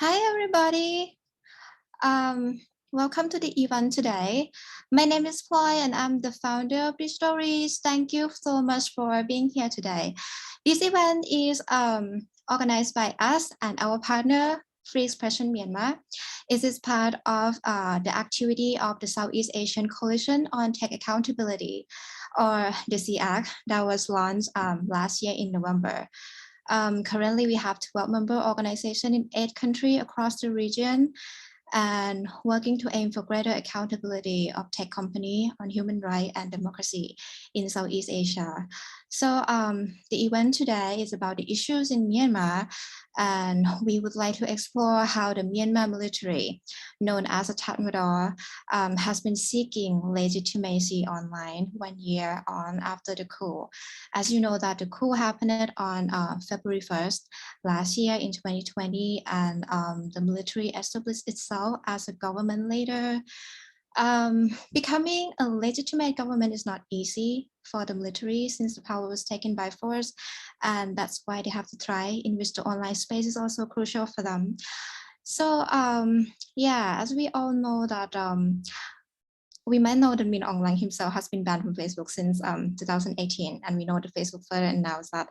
Hi, everybody. Welcome to the event today. My name is Ploy and I'm the founder of DigitalReach. Thank you so much for being here today. This event is organized by us and our partner, Free Expression Myanmar. It is part of the activity of the Southeast Asian Coalition on Tech Accountability, or the SEACT, that was launched last year in November. Currently, we have 12 member organizations in 8 countries across the region and working to aim for greater accountability of tech company on human rights and democracy in Southeast Asia. So the event today is about the issues in Myanmar, and we would like to explore how the Myanmar military, known as the Tatmadaw, has been seeking legitimacy online 1 year on after the coup. As you know that the coup happened on February 1st last year in 2020, and the military established itself as a government later. Becoming a legitimate government is not easy for the military since the power was taken by force, and that's why they have to try, in which the online space is also crucial for them. So yeah, as we all know that we might know that Min Aung Hlaing himself has been banned from Facebook since 2018, and we know that Facebook further announced that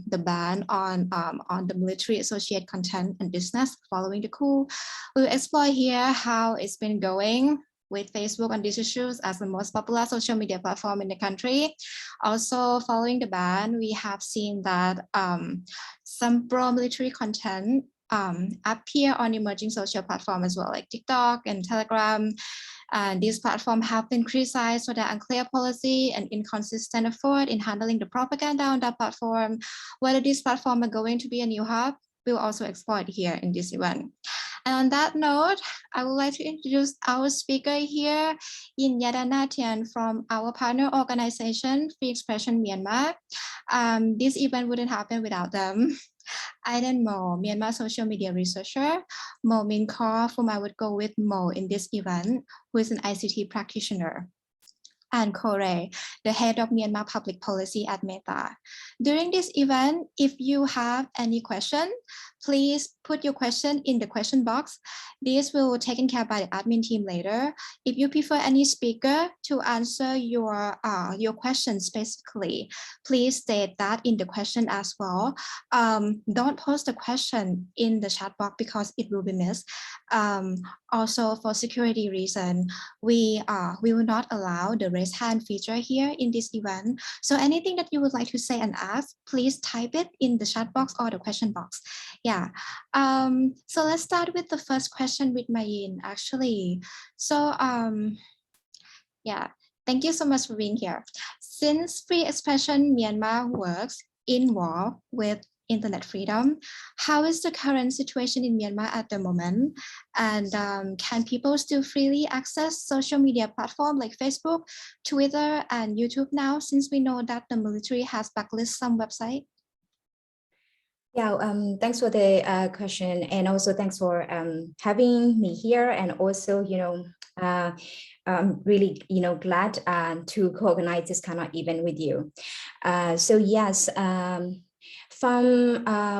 the ban on the military associated content and business following the coup. We'll explore here how it's been going with Facebook on these issues as the most popular social media platform in the country. Also, following the ban, we have seen that some pro-military content appear on emerging social platforms as well, like TikTok and Telegram. And these platforms have been criticized for their unclear policy and inconsistent effort in handling the propaganda on that platform. Whether these platforms are going to be a new hub, we'll also explore it here in this event. And on that note, I would like to introduce our speaker here, Yin Yadanatian from our partner organization, Free Expression Myanmar. This event wouldn't happen without them. Aiden Mo, Myanmar social media researcher, Mo Min Kaur, whom I would go with Mo in this event, who is an ICT practitioner, and Kore, the head of Myanmar public policy at Meta. During this event, if you have any question, please put your question in the question box. This will be taken care by the admin team later. If you prefer any speaker to answer your question specifically, please state that in the question as well. Don't post the question in the chat box because it will be missed. Also, for security reason, we will not allow the raise hand feature here in this event. So anything that you would like to say and ask, please type it in the chat box or the question box. Yeah. So let's start with the first question with Mayin, actually. So yeah, thank you so much for being here. Since Free Expression Myanmar works involved with internet freedom, how is the current situation in Myanmar at the moment? And can people still freely access social media platforms like Facebook, Twitter, and YouTube now, since we know that the military has blacklisted some websites? Yeah, thanks for the question, and also thanks for having me here, and also, I'm really, glad to co-organize this kind of event with you. So yes,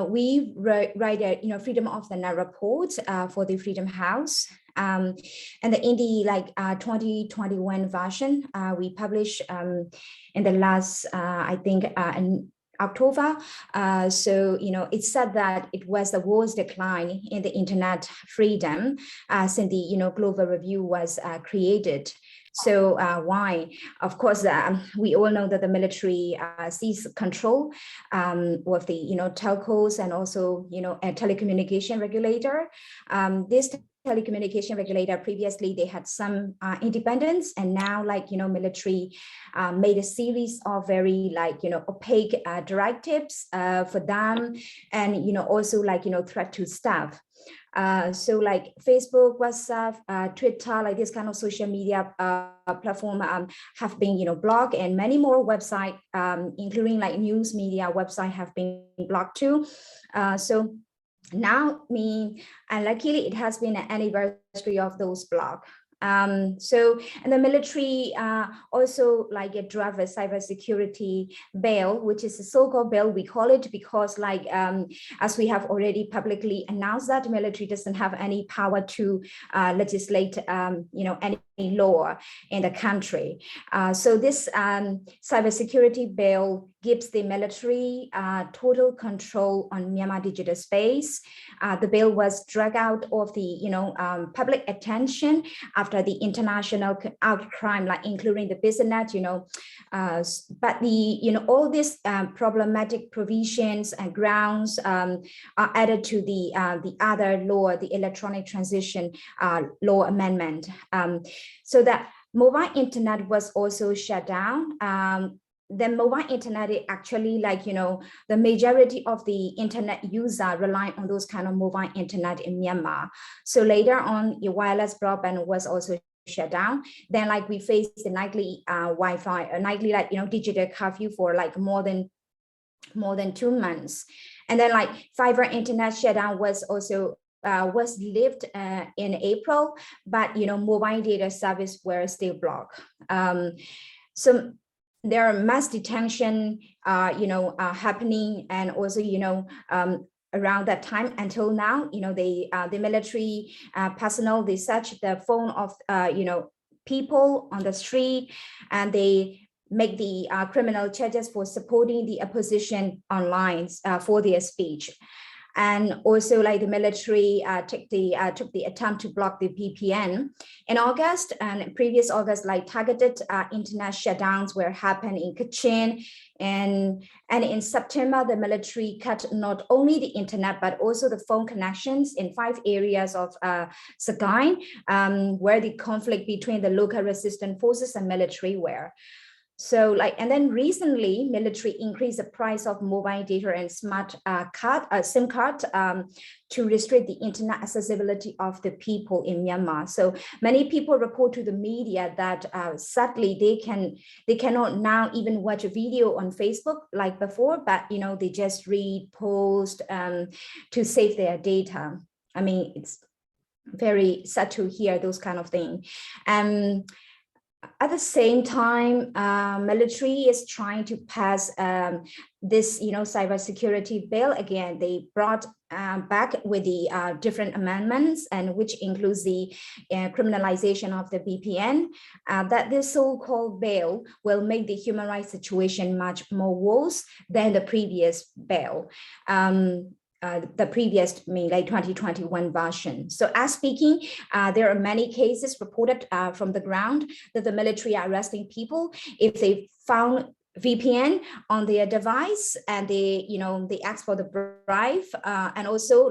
we write a Freedom of the Net report for the Freedom House. And in the 2021 version, we published in the last, I think, in October. So, it said that it was the worst decline in the internet freedom since the, global review was created. So why? Of course, we all know that the military seized control of the, telcos and also, a telecommunication regulator. This telecommunication regulator, previously they had some independence, and now military made a series of very opaque directives for them, and also threat to staff. So Facebook, WhatsApp, Twitter, this kind of social media platform have been blocked, and many more websites, including news media website, have been blocked too. So now, and luckily it has been an anniversary of those blocks. And the military also like a draft a cybersecurity bill, which is a so-called bill, we call it, because like as we have already publicly announced that military doesn't have any power to legislate any law in the country. So this cybersecurity bill gives the military total control on Myanmar digital space. The bill was dragged out of the public attention after the international outcry, like including the business, but all these problematic provisions and grounds are added to the other law, the electronic transition law amendment. So that mobile internet was also shut down. The mobile internet is actually the majority of the internet user rely on those kind of mobile internet in Myanmar. So later on, your wireless broadband was also shut down. Then we faced the nightly Wi-Fi, nightly digital curfew for more than 2 months. And then fiber internet shutdown was also was lifted in April, but mobile data service were still blocked. So there are mass detention happening, and also around that time until now, the military personnel, they search the phone of people on the street, and they make the criminal charges for supporting the opposition online for their speech. And also the military took the attempt to block the VPN. In August and previous August, targeted internet shutdowns were happening in Kachin. And in September, the military cut not only the internet, but also the phone connections in 5 areas of Sagaing, where the conflict between the local resistance forces and military were. So and then recently, military increased the price of mobile data and smart SIM card to restrict the internet accessibility of the people in Myanmar. So many people report to the media that sadly they cannot now even watch a video on Facebook like before, but they just read, post to save their data. I mean, it's very sad to hear those kind of things. At the same time, military is trying to pass this, cybersecurity bill. Again, they brought back with the different amendments, and which includes the criminalization of the VPN. That this so-called bill will make the human rights situation much more worse than the previous bill. The previous 2021 version. So as speaking, there are many cases reported from the ground that the military are arresting people if they found VPN on their device, and they ask for the bribe, and also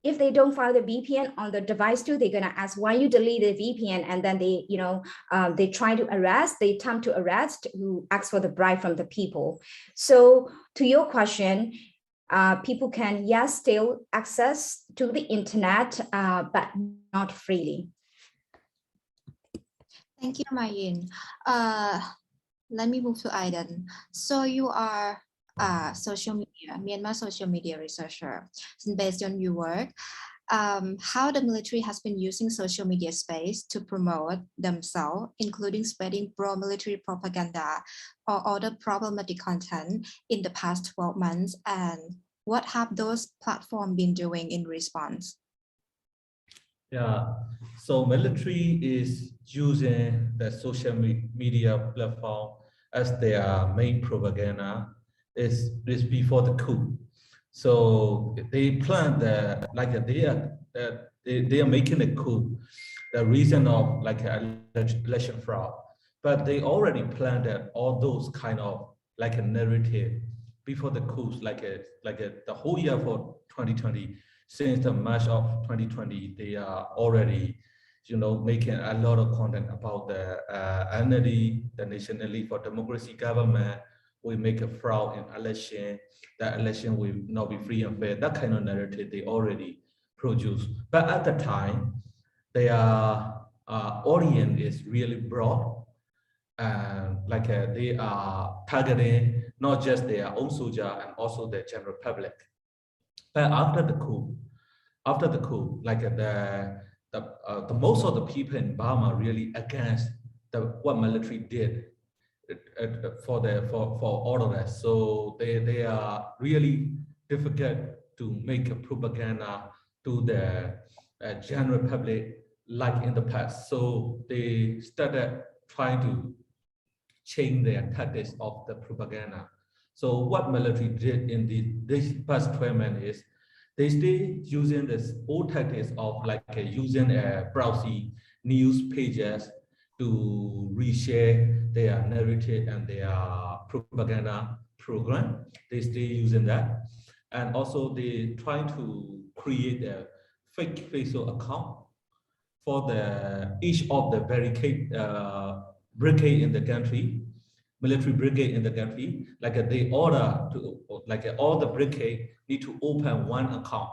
if they don't find the VPN on the device too, they're gonna ask why you deleted the VPN, and then they try to arrest, they attempt to arrest who ask for the bribe from the people. So to your question, people can, yes, still access to the internet, but not freely. Thank you, Mayin. Let me move to Aiden. So you are social media, Myanmar social media researcher. And based on your work, how the military has been using social media space to promote themselves, including spreading pro-military propaganda or other problematic content in the past 12 months, and what have those platforms been doing in response? Yeah, so military is using the social media platform as their main propaganda is before the coup. So they plan that they are making a coup, the reason of election fraud, but they already planned that all those kind of a narrative before the coups, the whole year for 2020. Since the March of 2020, they are already, making a lot of content about the entity, the National for Democracy government. We make a fraud in election. That election will not be free and fair. That kind of narrative they already produce. But at the time, their audience is really broad, and they are targeting not just their own soldier and also the general public. But after the coup, the most of the people in Burma really against what military did for all of that. So they are really difficult to make a propaganda to the general public like in the past. So they started trying to change their tactics of the propaganda. So what military did in this past 12 months is they stay using this old tactics of like using browsing news pages to reshare their narrative and their propaganda program. They stay using that. And also they try to create a fake Facebook account for each of the brigade in the country, military brigade in the country, like they order to, like all the brigade need to open one account,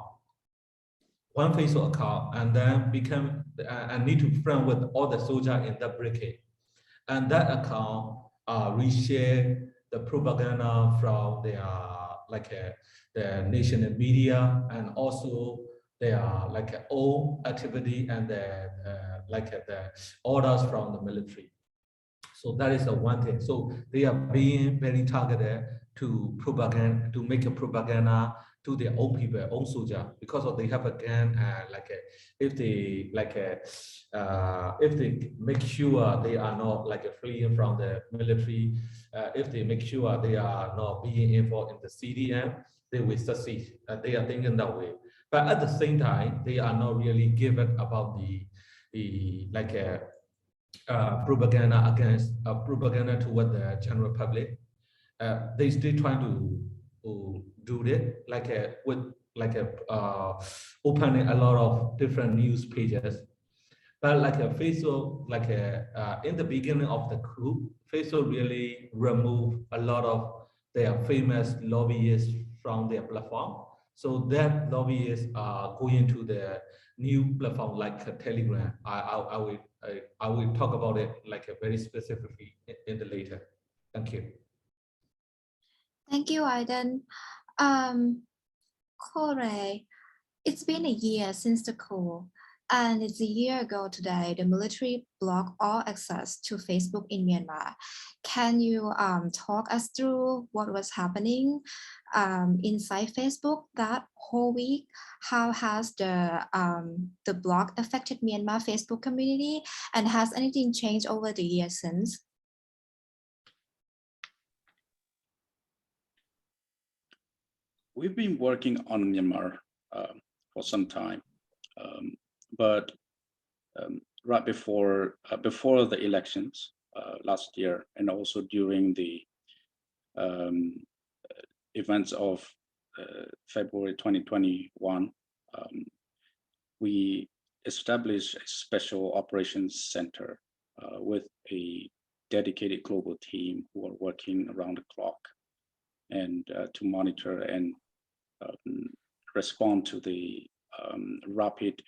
one Facebook account, and then become and need to friend with all the soldiers in that brigade, and that account reshare the propaganda from their the national media and also their own activity and the the orders from the military. So that is the one thing. So they are being very targeted to propaganda, to make a propaganda to their own people, own soldier, because of they have a gun. If they if they make sure they are not fleeing from the military, if they make sure they are not being involved in the CDM, they will succeed. They are thinking that way. But at the same time, they are not really given about the propaganda against propaganda toward the general public. They still trying to do it with opening a lot of different news pages. But Facebook, in the beginning of the coup, Facebook really removed a lot of their famous lobbyists from their platform. So that lobbyists are going to the new platform like Telegram. I will talk about it very specifically in the later. Thank you. Thank you, Aiden. Corey, it's been a year since the coup, and it's a year ago today the military blocked all access to Facebook in Myanmar. Can you talk us through what was happening inside Facebook that whole week? How has the block affected Myanmar Facebook community, and has anything changed over the years since? We've been working on Myanmar for some time, but right before the elections last year, and also during the events of February 2021, we established a special operations center with a dedicated global team who are working around the clock and to monitor and respond to the rapid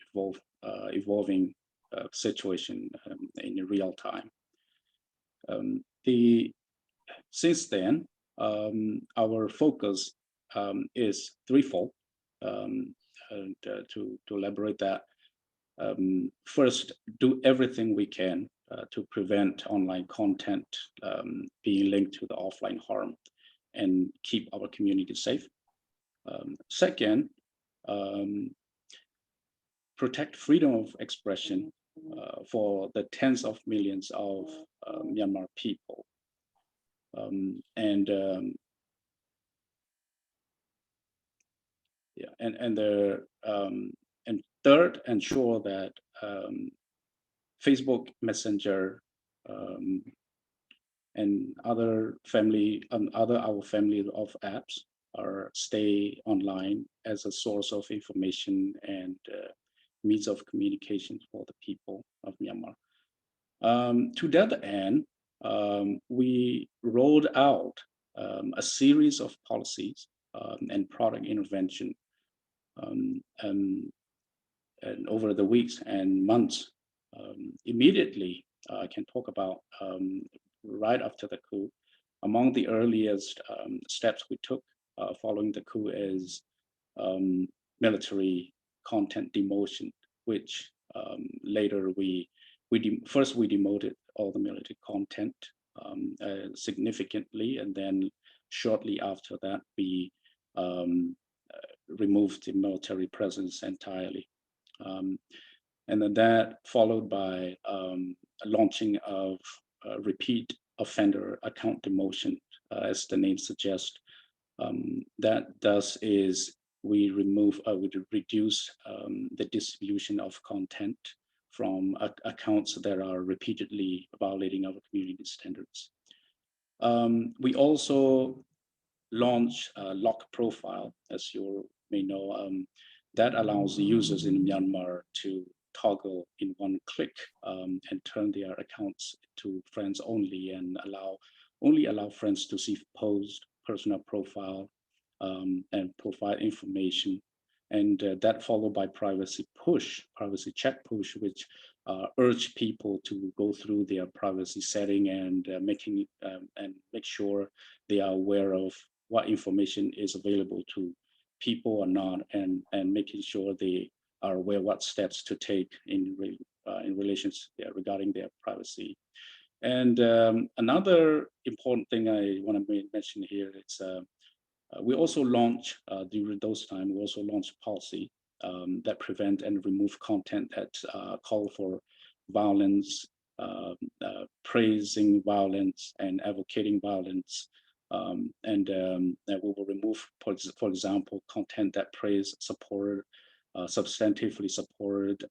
evolving situation in real time. Since then, our focus is threefold. And to elaborate that, first, do everything we can to prevent online content being linked to the offline harm and keep our community safe. Second, protect freedom of expression for the tens of millions of Myanmar people. And third, ensure that Facebook Messenger and other our family of apps stay online as a source of information and means of communication for the people of Myanmar. To that end, we rolled out a series of policies and product intervention and over the weeks and months. Immediately, I can talk about right after the coup. Among the earliest steps we took following the coup is military content demotion, which later first we demoted all the military content significantly, and then shortly after that we removed the military presence entirely. And then that followed by launching of repeat offender account demotion, as the name suggests. That does is we reduce the distribution of content from accounts that are repeatedly violating our community standards. We also launched a lock profile, as you may know, that allows the users in Myanmar to toggle in one click and turn their accounts to friends only, and only allow friends to see post, personal profile, and profile information. And that followed by privacy check push, which urge people to go through their privacy setting and make sure they are aware of what information is available to people or not, and making sure they are aware what steps to take in relations regarding their privacy. And another important thing I want to mention here is we also launched during those times. We also launched policy that prevent and remove content that call for violence, praising violence, and advocating violence. And that we will remove, for example, content that praise, support, substantively supported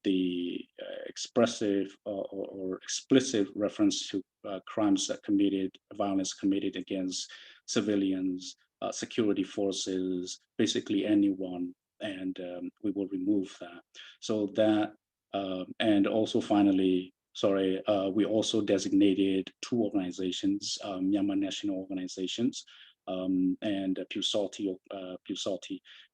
the expressive or explicit reference to crimes that violence committed against civilians, security forces, basically anyone, and we will remove that. So that, and also finally, we also designated two organizations, Myanmar national organizations, and Pew Salty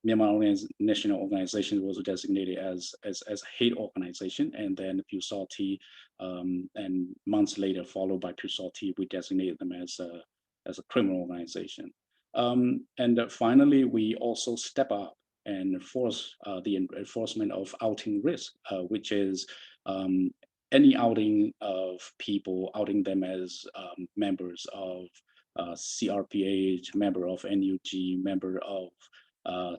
Myanmar National Organization was designated as a hate organization, and then Pew Salty, and months later, followed by Pew Salty, we designated them as a criminal organization. And finally, we also step up and enforce the enforcement of outing risk, which is any outing of people, outing them as members of CRPH, member of NUG, member of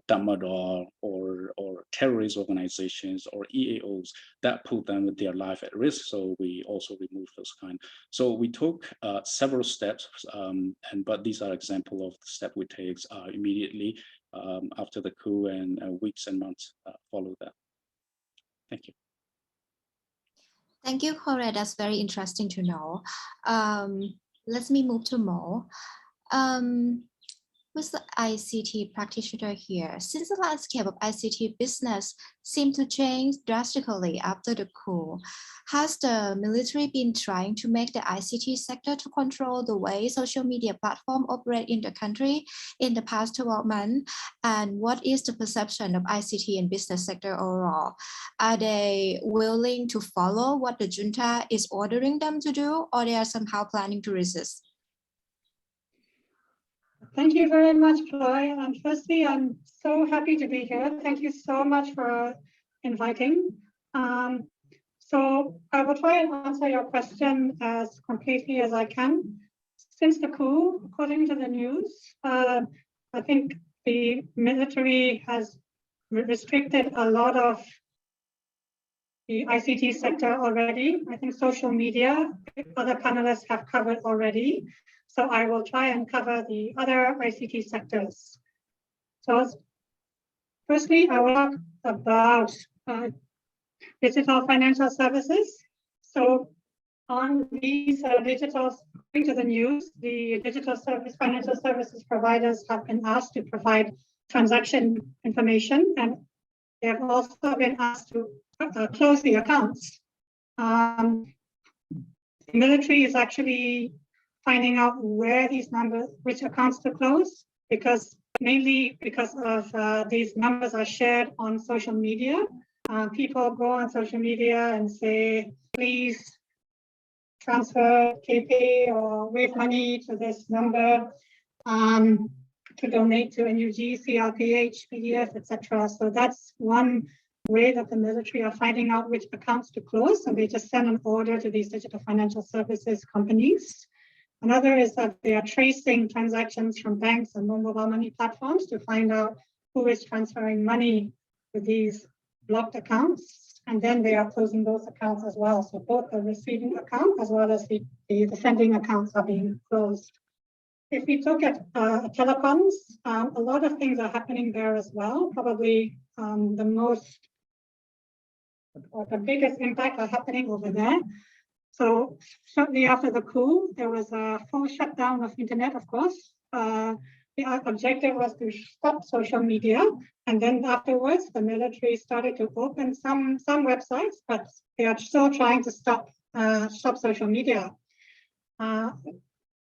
Tatmadaw, or terrorist organizations or EAOs, that put them with their life at risk. So we also remove those kind. So we took several steps, but these are examples of the step we take immediately after the coup, and weeks and months follow that. Thank you. Thank you, Kore. That's very interesting to know. Let me move to Mo. Who's the ICT practitioner here? Since the landscape of ICT business seemed to change drastically after the coup, has the military been trying to make the ICT sector to control the way social media platforms operate in the country in the past 12 months? And what is the perception of ICT and business sector overall? Are they willing to follow what the junta is ordering them to do, or they are somehow planning to resist? Thank you very much, Chloe. And firstly, I'm so happy to be here. Thank you so much for inviting. So I will try and answer your question as completely as I can. Since the coup, according to the news, I think the military has restricted a lot of the ICT sector already. I think social media, other panelists have covered already. So I will try and cover the other ICT sectors. So firstly, I will talk about digital financial services. So on these digital, according to the news, the digital financial services providers have been asked to provide transaction information, and they have also been asked to close the accounts. The military is actually finding out where these numbers, which accounts to close, mainly because of these numbers are shared on social media. People go on social media and say, please transfer KP or wave money to this number to donate to NUG, CRPH, PDF, etc. So that's one way that the military are finding out which accounts to close, and they just send an order to these digital financial services companies. Another is that they are tracing transactions from banks and mobile money platforms to find out who is transferring money to these blocked accounts, and then they are closing those accounts as well. So both the receiving account as well as the sending accounts are being closed. If we look at telecoms, a lot of things are happening there as well. Probably the most or the biggest impact are happening over there. So shortly after the coup, there was a full shutdown of internet, of course. The objective was to stop social media. And then afterwards, the military started to open some websites, but they are still trying to stop social media.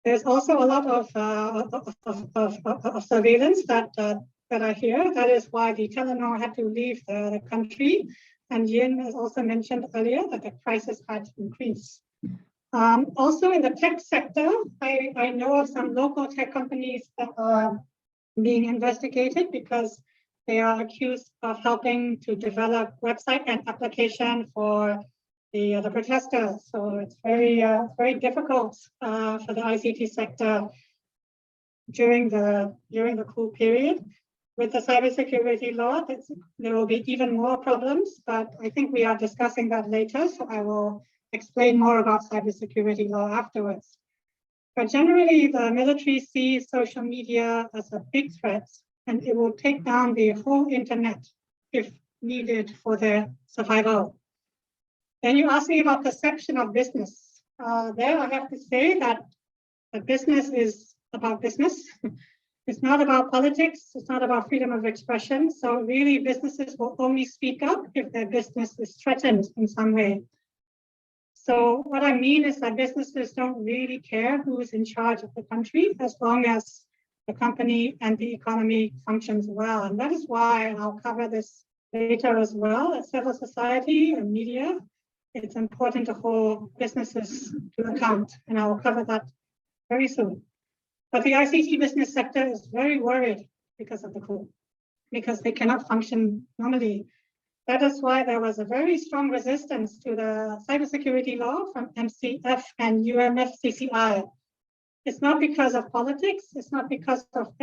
There's also a lot of surveillance that are here. That is why the Telenor had to leave the country. And Yin has also mentioned earlier that the prices had increased. Also in the tech sector, I know of some local tech companies that are being investigated because they are accused of helping to develop website and application for the protesters. So it's very difficult for the ICT sector during the coup period. With the cybersecurity law, there will be even more problems, but I think we are discussing that later, so I will explain more about cybersecurity law afterwards. But generally, the military sees social media as a big threat, and it will take down the whole internet if needed for their survival. Then you asked me about perception of business. There I have to say that the business is about business. It's not about politics. It's not about freedom of expression. So really businesses will only speak up if their business is threatened in some way. So what I mean is that businesses don't really care who is in charge of the country as long as the company and the economy functions well. And that is why, and I'll cover this later as well, as civil society and media, it's important to hold businesses to account. And I will cover that very soon. But the ICT business sector is very worried because of the coup, because they cannot function normally. That is why there was a very strong resistance to the cybersecurity law from MCF and UMFCCI. It's not because of politics, it's not because of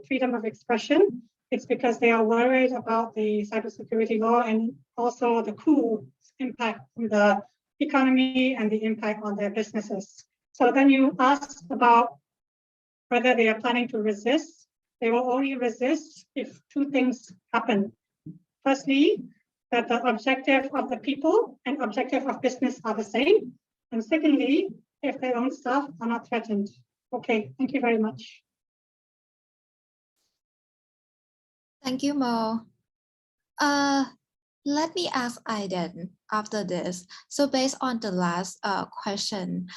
freedom of expression, it's because they are worried about the cybersecurity law and also the coup's impact on the economy and the impact on their businesses. So then you asked about whether they are planning to resist. They will only resist if two things happen. Firstly, that the objective of the people and objective of business are the same. And secondly, if their own staff are not threatened. Okay, thank you very much. Thank you, Mo. Let me ask Aiden after this. So based on the last question,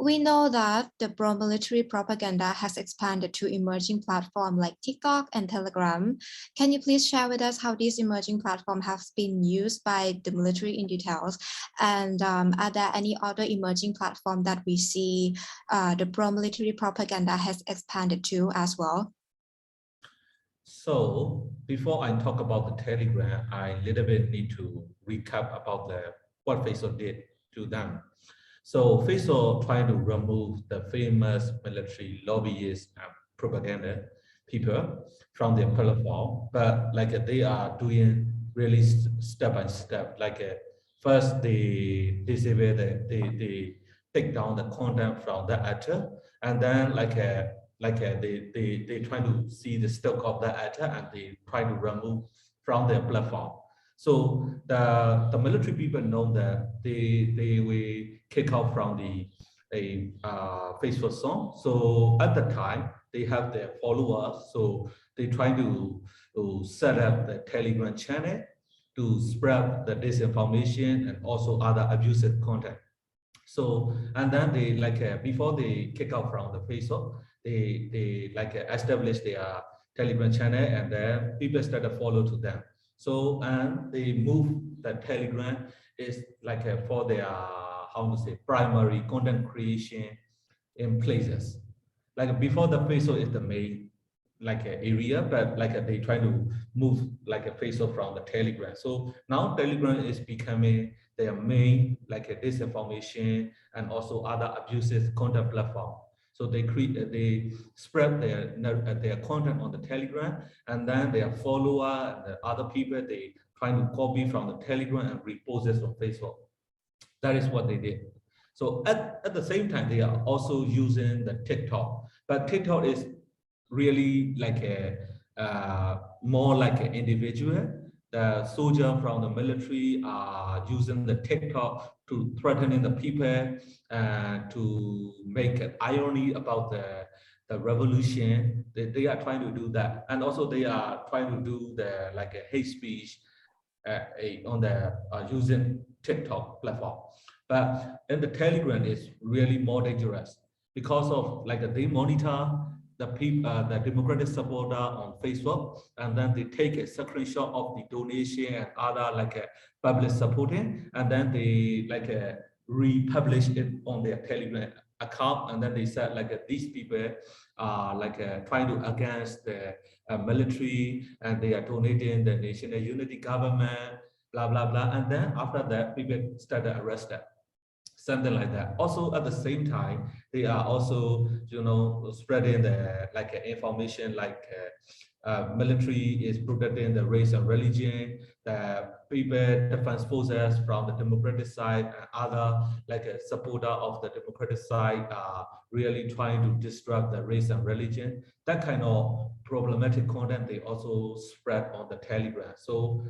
we know that the pro-military propaganda has expanded to emerging platforms like TikTok and Telegram. Can you please share with us how these emerging platforms have been used by the military in details? And are there any other emerging platforms that we see the pro-military propaganda has expanded to as well? So before I talk about the Telegram, I little bit need to recap about what Facebook did to them. So Facebook trying to remove the famous military lobbyists and propaganda people from their platform, but like they are doing really step by step. Like first they disable they take down the content from the actor, and then they try to see the stock of the actor and they try to remove from their platform. So the military people know that they will kick out from the Facebook song. So at the time they have their followers, so they try to set up the Telegram channel to spread the disinformation and also other abusive content. So and then they before they kick out from the Facebook, they establish their Telegram channel, and then people start to follow to them. So and they move the Telegram is for their primary content creation in places. Like before the Facebook is the main like an area, but like they try to move like a Facebook from the Telegram. So now Telegram is becoming their main like a disinformation and also other abusive content platform. So they spread their content on the Telegram, and then their follower and the other people, they trying to copy from the Telegram and repost it on Facebook. That is what they did. So at the same time, they are also using the TikTok, but TikTok is really like a more like an individual. The soldier from the military are using the TikTok to threatening the people and to make an irony about the revolution. They are trying to do that, and also they are trying to do the like a hate speech on the using TikTok platform. But in the Telegram is really more dangerous because of like they monitor the people, the Democratic supporter on Facebook, and then they take a screenshot of the donation and other like a public supporting, and then they like republish it on their Telegram account, and then they said like these people are like trying to against the military, and they are donating the national unity government, blah blah blah, and then after that people started arrested. Something like that. Also, at the same time, they are also, spreading the like information like military is protecting the race and religion. The people, defense forces from the Democratic side and other like a supporter of the Democratic side are really trying to disrupt the race and religion. That kind of problematic content they also spread on the Telegram. So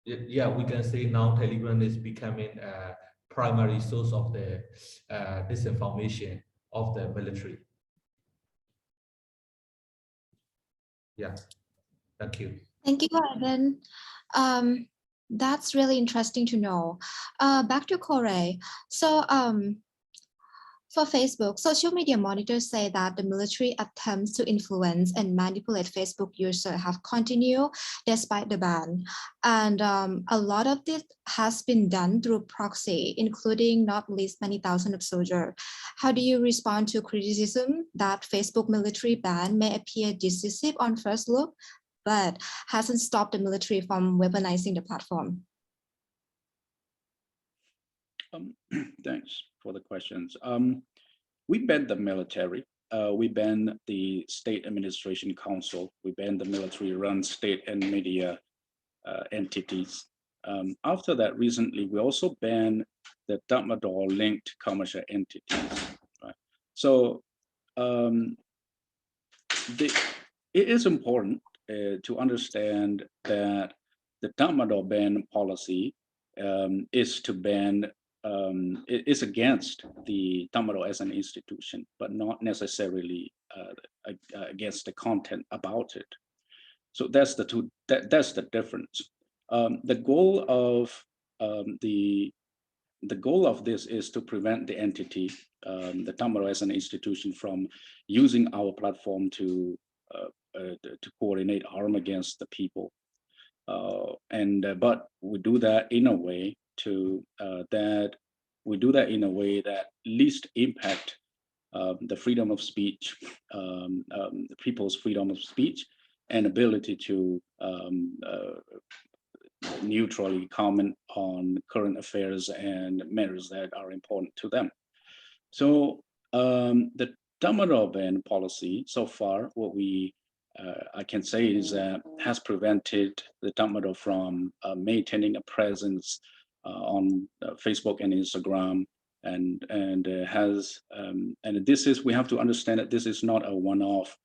yeah, we can say now Telegram is becoming a primary source of the disinformation of the military. Yeah, thank you. Thank you, Ivan. That's really interesting to know. Back to Corey. So for Facebook, social media monitors say that the military attempts to influence and manipulate Facebook users have continued despite the ban. And a lot of this has been done through proxy, including not least many thousands of soldiers. How do you respond to criticism that Facebook military ban may appear decisive on first look, but hasn't stopped the military from weaponizing the platform? Thanks for the questions. We banned the military. We banned the State Administration Council. We banned the military-run state and media entities. After that, recently, we also banned the Tatmadaw-linked commercial entities. Right? So it is important to understand that the Tatmadaw ban policy is to ban it is against the Tatmadaw as an institution, but not necessarily against the content about it. So that's that's the difference. The goal of this is to prevent the entity, the Tatmadaw as an institution, from using our platform to coordinate harm against the people. But we do that in a way that least impact the freedom of speech, the people's freedom of speech, and ability to neutrally comment on current affairs and matters that are important to them. So the Tatmadaw ban policy so far, what I can say is that has prevented the Tatmadaw from maintaining a presence on Facebook and Instagram, and this is, we have to understand that this is not a one-off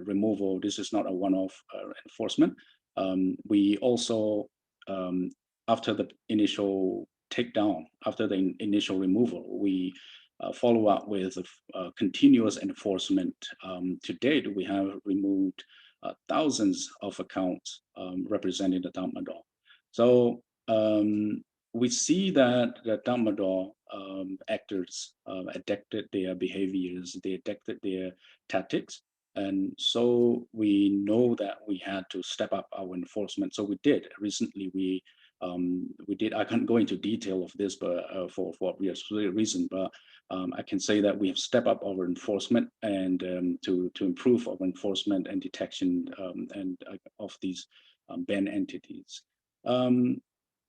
removal. This is not a one-off enforcement. We also, after the initial takedown, after the initial removal, we follow up with continuous enforcement. To date, we have removed thousands of accounts representing the Tatmadaw. So we see that the Tatmadaw actors adapted their behaviors, they adapted their tactics. And so we know that we had to step up our enforcement. So we did. Recently, we we did. I can't go into detail of this, but for obvious reason. But I can say that we have stepped up our enforcement and to improve our enforcement and detection and of these banned entities.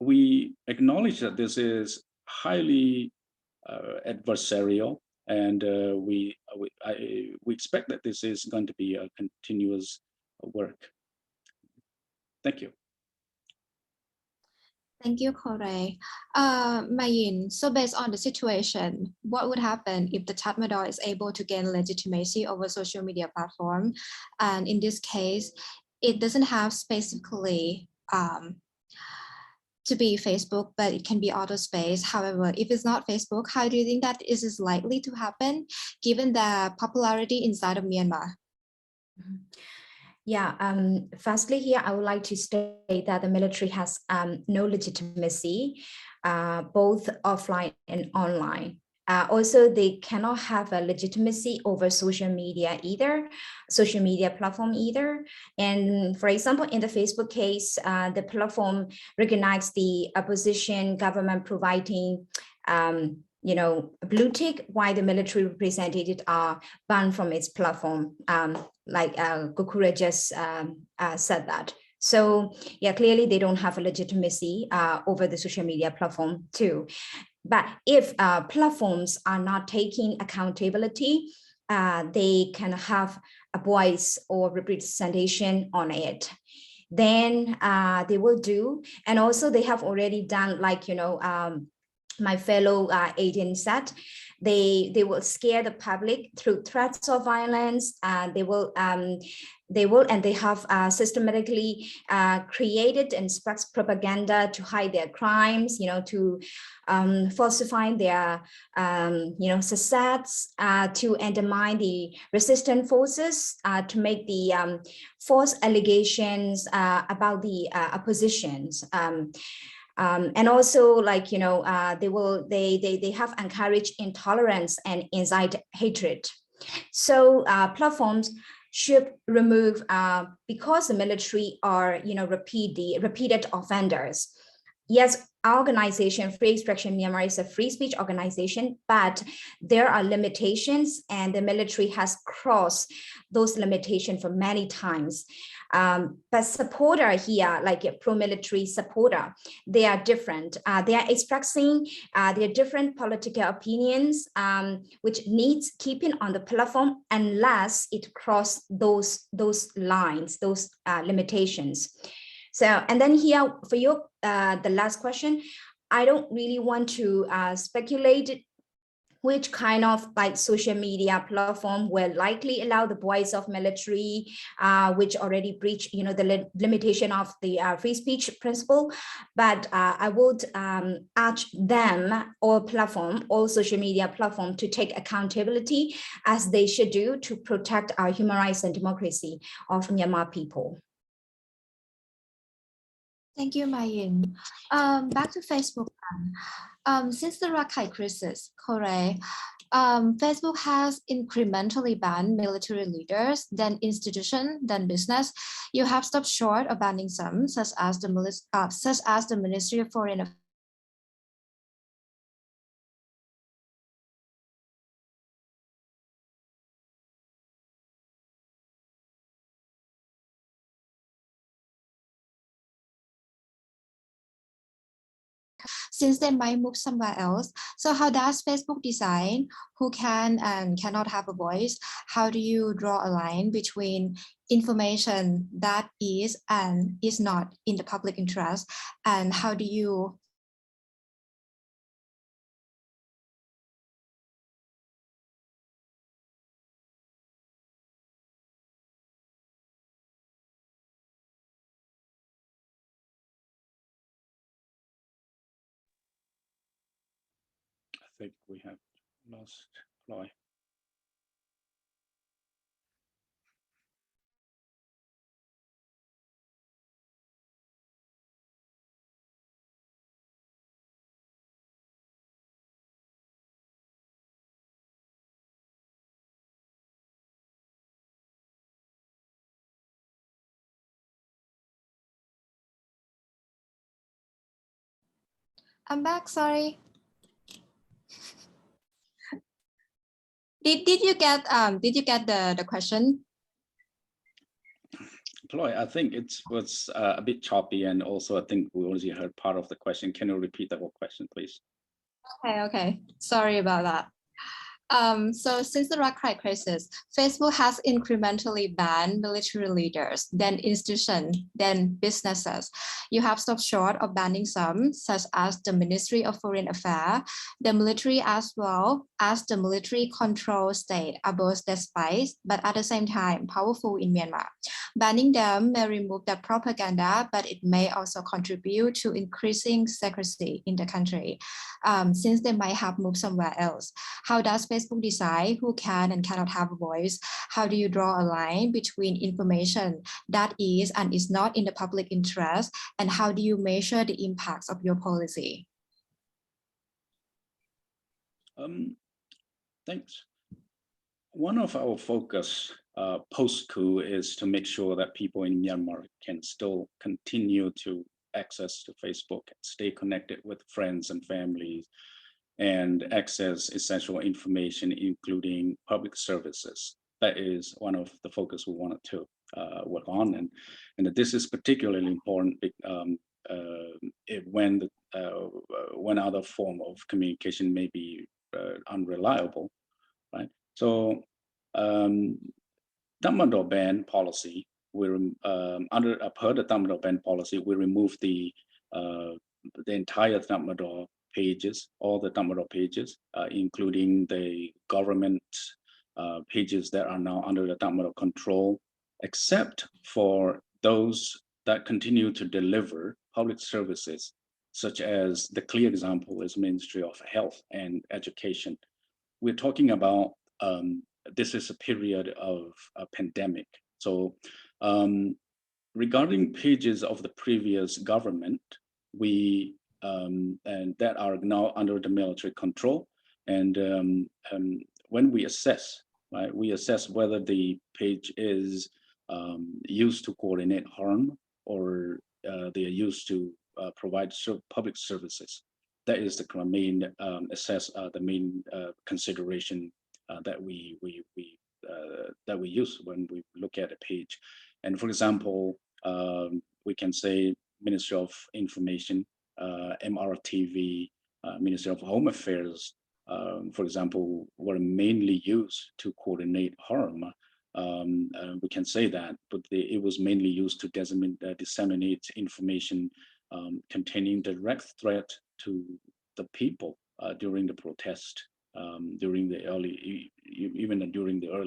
We acknowledge that this is highly adversarial, and we expect that this is going to be a continuous work. Thank you. Thank you, Kore. Mayin, so based on the situation, what would happen if the Tatmadaw is able to gain legitimacy over social media platform? And in this case, it doesn't have specifically to be Facebook, but it can be other space. However, if it's not Facebook, how do you think that this is likely to happen given the popularity inside of Myanmar? Yeah, firstly here, I would like to state that the military has no legitimacy, both offline and online. Also, they cannot have a legitimacy over social media platform either. And for example, in the Facebook case, the platform recognized the opposition government providing blue tick, while the military representatives are banned from its platform, like Gokura just said that. So yeah, clearly they don't have a legitimacy over the social media platform too. But if platforms are not taking accountability, they can have a voice or representation on it. Then they will do, and also they have already done, like my fellow agent said, they will scare the public through threats of violence. They have systematically created and spread propaganda to hide their crimes, to falsify their success, to undermine the resistant forces, to make the false allegations about the oppositions. And also, like they have encouraged intolerance and incite hatred. So platforms should remove, because the military are repeated offenders. Yes, our organization, Free Expression Myanmar, is a free speech organization, but there are limitations, and the military has crossed those limitations for many times. But supporter here, like a pro-military supporter, they are different. They are expressing their different political opinions, which needs keeping on the platform unless it crosses those lines, those limitations. So, and then here for your the last question, I don't really want to speculate which kind of like social media platform will likely allow the voice of military, which already breach the limitation of the free speech principle. But I would urge them, all social media platform, to take accountability as they should do to protect our human rights and democracy of Myanmar people. Thank you, Mayin. Back to Facebook. Since the Rakhine crisis, Kore, Facebook has incrementally banned military leaders, then institution, then business. You have stopped short of banning some, such as the Ministry of Foreign Affairs. Since they might move somewhere else. So how does Facebook decide who can and cannot have a voice? How do you draw a line between information that is and is not in the public interest? And how do you I think we have lost Chloe. I'm back, sorry. Did you get the question? Chloe, I think it was a bit choppy, and also I think we already heard part of the question. Can you repeat the whole question, please? Okay. Sorry about that. So since the Rakhine crisis, Facebook has incrementally banned military leaders, then institutions, then businesses. You have stopped short of banning some, such as the Ministry of Foreign Affairs. The military as well as the military control state are both despised, but at the same time powerful in Myanmar. Banning them may remove the propaganda, but it may also contribute to increasing secrecy in the country, since they might have moved somewhere else. How does Facebook decide who can and cannot have a voice? How do you draw a line between information that is and is not in the public interest? And how do you measure the impacts of your policy? Thanks. One of our focus post-coup is to make sure that people in Myanmar can still continue to access to Facebook, stay connected with friends and families, and access essential information, including public services. That is one of the focus we wanted to work on, and this is particularly important when other form of communication may be unreliable, right? So Tatmadaw ban policy, per the Tatmadaw ban policy, we removed the entire Tatmadaw pages, all the Tatmadaw pages, including the government pages that are now under the Tatmadaw control, except for those that continue to deliver public services, such as the clear example is Ministry of Health and Education. We're talking about this is a period of a pandemic. So regarding pages of the previous government, we and that are now under the military control. And when we assess, right, we assess whether the page is used to coordinate harm or they are used to provide public services. That is the main the main consideration that we use when we look at a page. And for example, we can say Ministry of Information, MRTV, Ministry of Home Affairs, for example, were mainly used to coordinate harm. We can say that, but it was mainly used to disseminate information containing direct threat to the people during the protest, during the early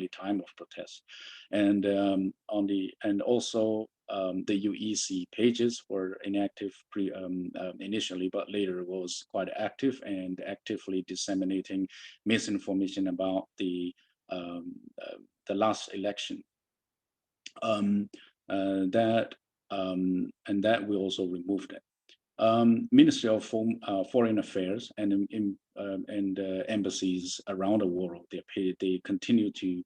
time of protest, and also the UEC pages were inactive initially, but later was quite active and actively disseminating misinformation about the last election. And that we also removed it. Ministry of Foreign Affairs and embassies around the world, they continue to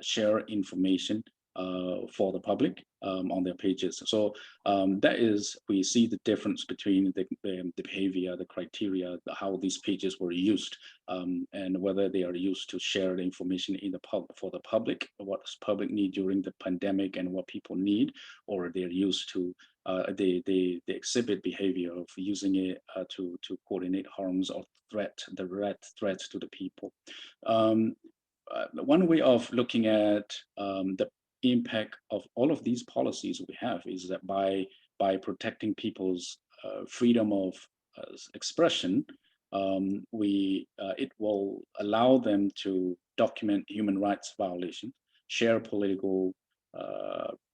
share information for the public on their pages. So that is, we see the difference between the behavior, the criteria, how these pages were used, and whether they are used to share the information in for the public, what public need during the pandemic and what people need, or they're used to they exhibit behavior of using it to coordinate harms or threats to the people. One way of looking at the impact of all of these policies we have is that by protecting people's freedom of expression, it will allow them to document human rights violations, share political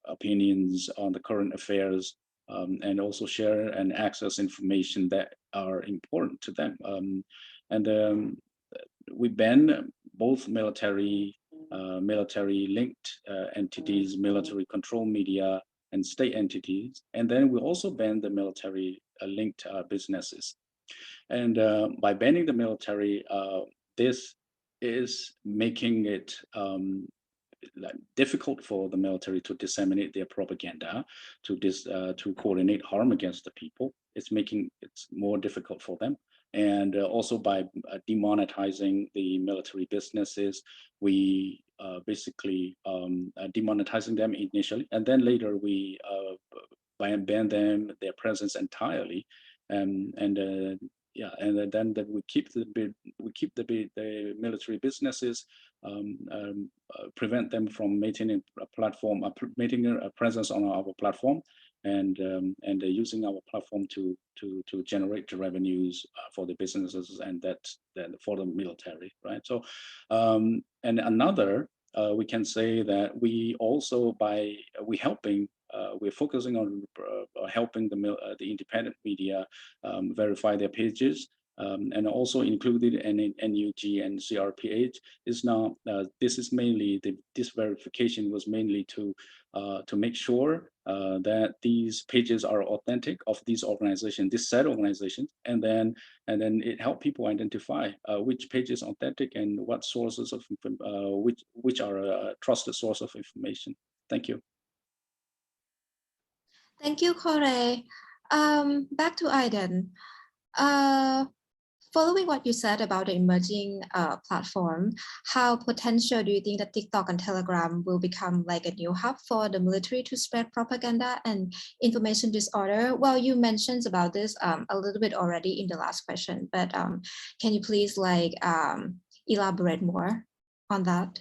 opinions on the current affairs, and also share and access information that are important to them. We ban both military linked entities, military control media, and state entities. And then we also ban the military linked businesses. And by banning the military, this is making it difficult for the military to disseminate their propaganda, to coordinate harm against the people. It's making it more difficult for them. And also by demonetizing the military businesses, we basically demonetizing them initially, and then later we ban them their presence entirely, and then we keep the military businesses, prevent them from maintaining a platform, maintaining a presence on our platform, and using our platform to generate the revenues for the businesses, and then for the military, right? So and another, we can say that we also we're focusing on helping the independent media verify their pages, and also included in NUG and CRPH is now, this is mainly, this verification was mainly to make sure that these pages are authentic of these organizations, this said organizations, and then it helped people identify which page is authentic and what sources of which are a trusted source of information. Thank you. Thank you, Kore. Back to Aiden. Following what you said about the emerging platform, how potential do you think that TikTok and Telegram will become like a new hub for the military to spread propaganda and information disorder? Well, you mentioned about this a little bit already in the last question, but can you please like elaborate more on that?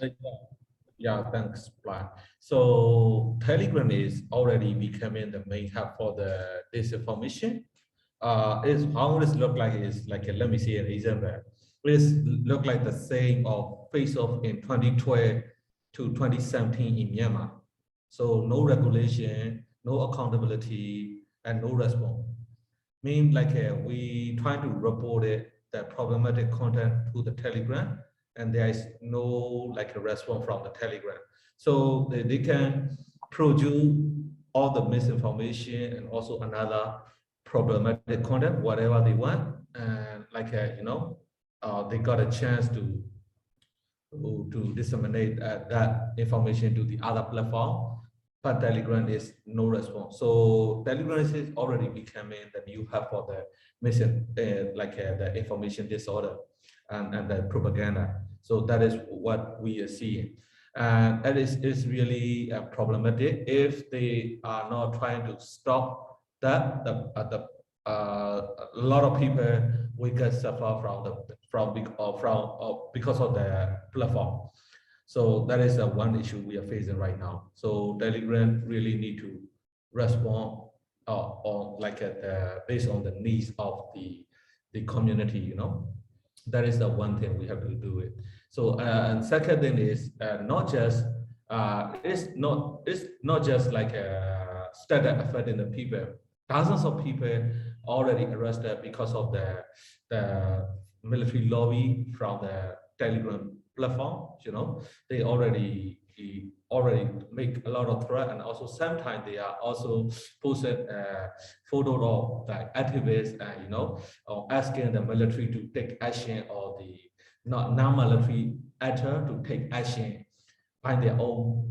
Yeah, thanks, Black. So Telegram is already becoming the main hub for the disinformation. It's how it look like is like let me see an example. It look like the same of face-off in 2012 to 2017 in Myanmar. So no regulation, no accountability, and no response. Mean like we try to report it, the problematic content to the Telegram, and there is no like a response from the Telegram. So they can produce all the misinformation and also another problematic content, whatever they want, and like they got a chance to disseminate that information to the other platform, but Telegram is no response. So Telegram is already becoming the new hub for the the information disorder and the propaganda. So that is what we are seeing, and that is really problematic if they are not trying to stop that. A lot of people will get suffer because of the platform. So that is one issue we are facing right now. So Telegram really need to respond on based on the needs of the community. That is the one thing we have to do it. So and second thing is not just it's not just like a static affecting the people. Thousands of people already arrested because of the military lobby from the Telegram platform. They already make a lot of threat, and also sometimes they are also posted photo of like activists and asking the military to take action, or the non-military actor to take action by their own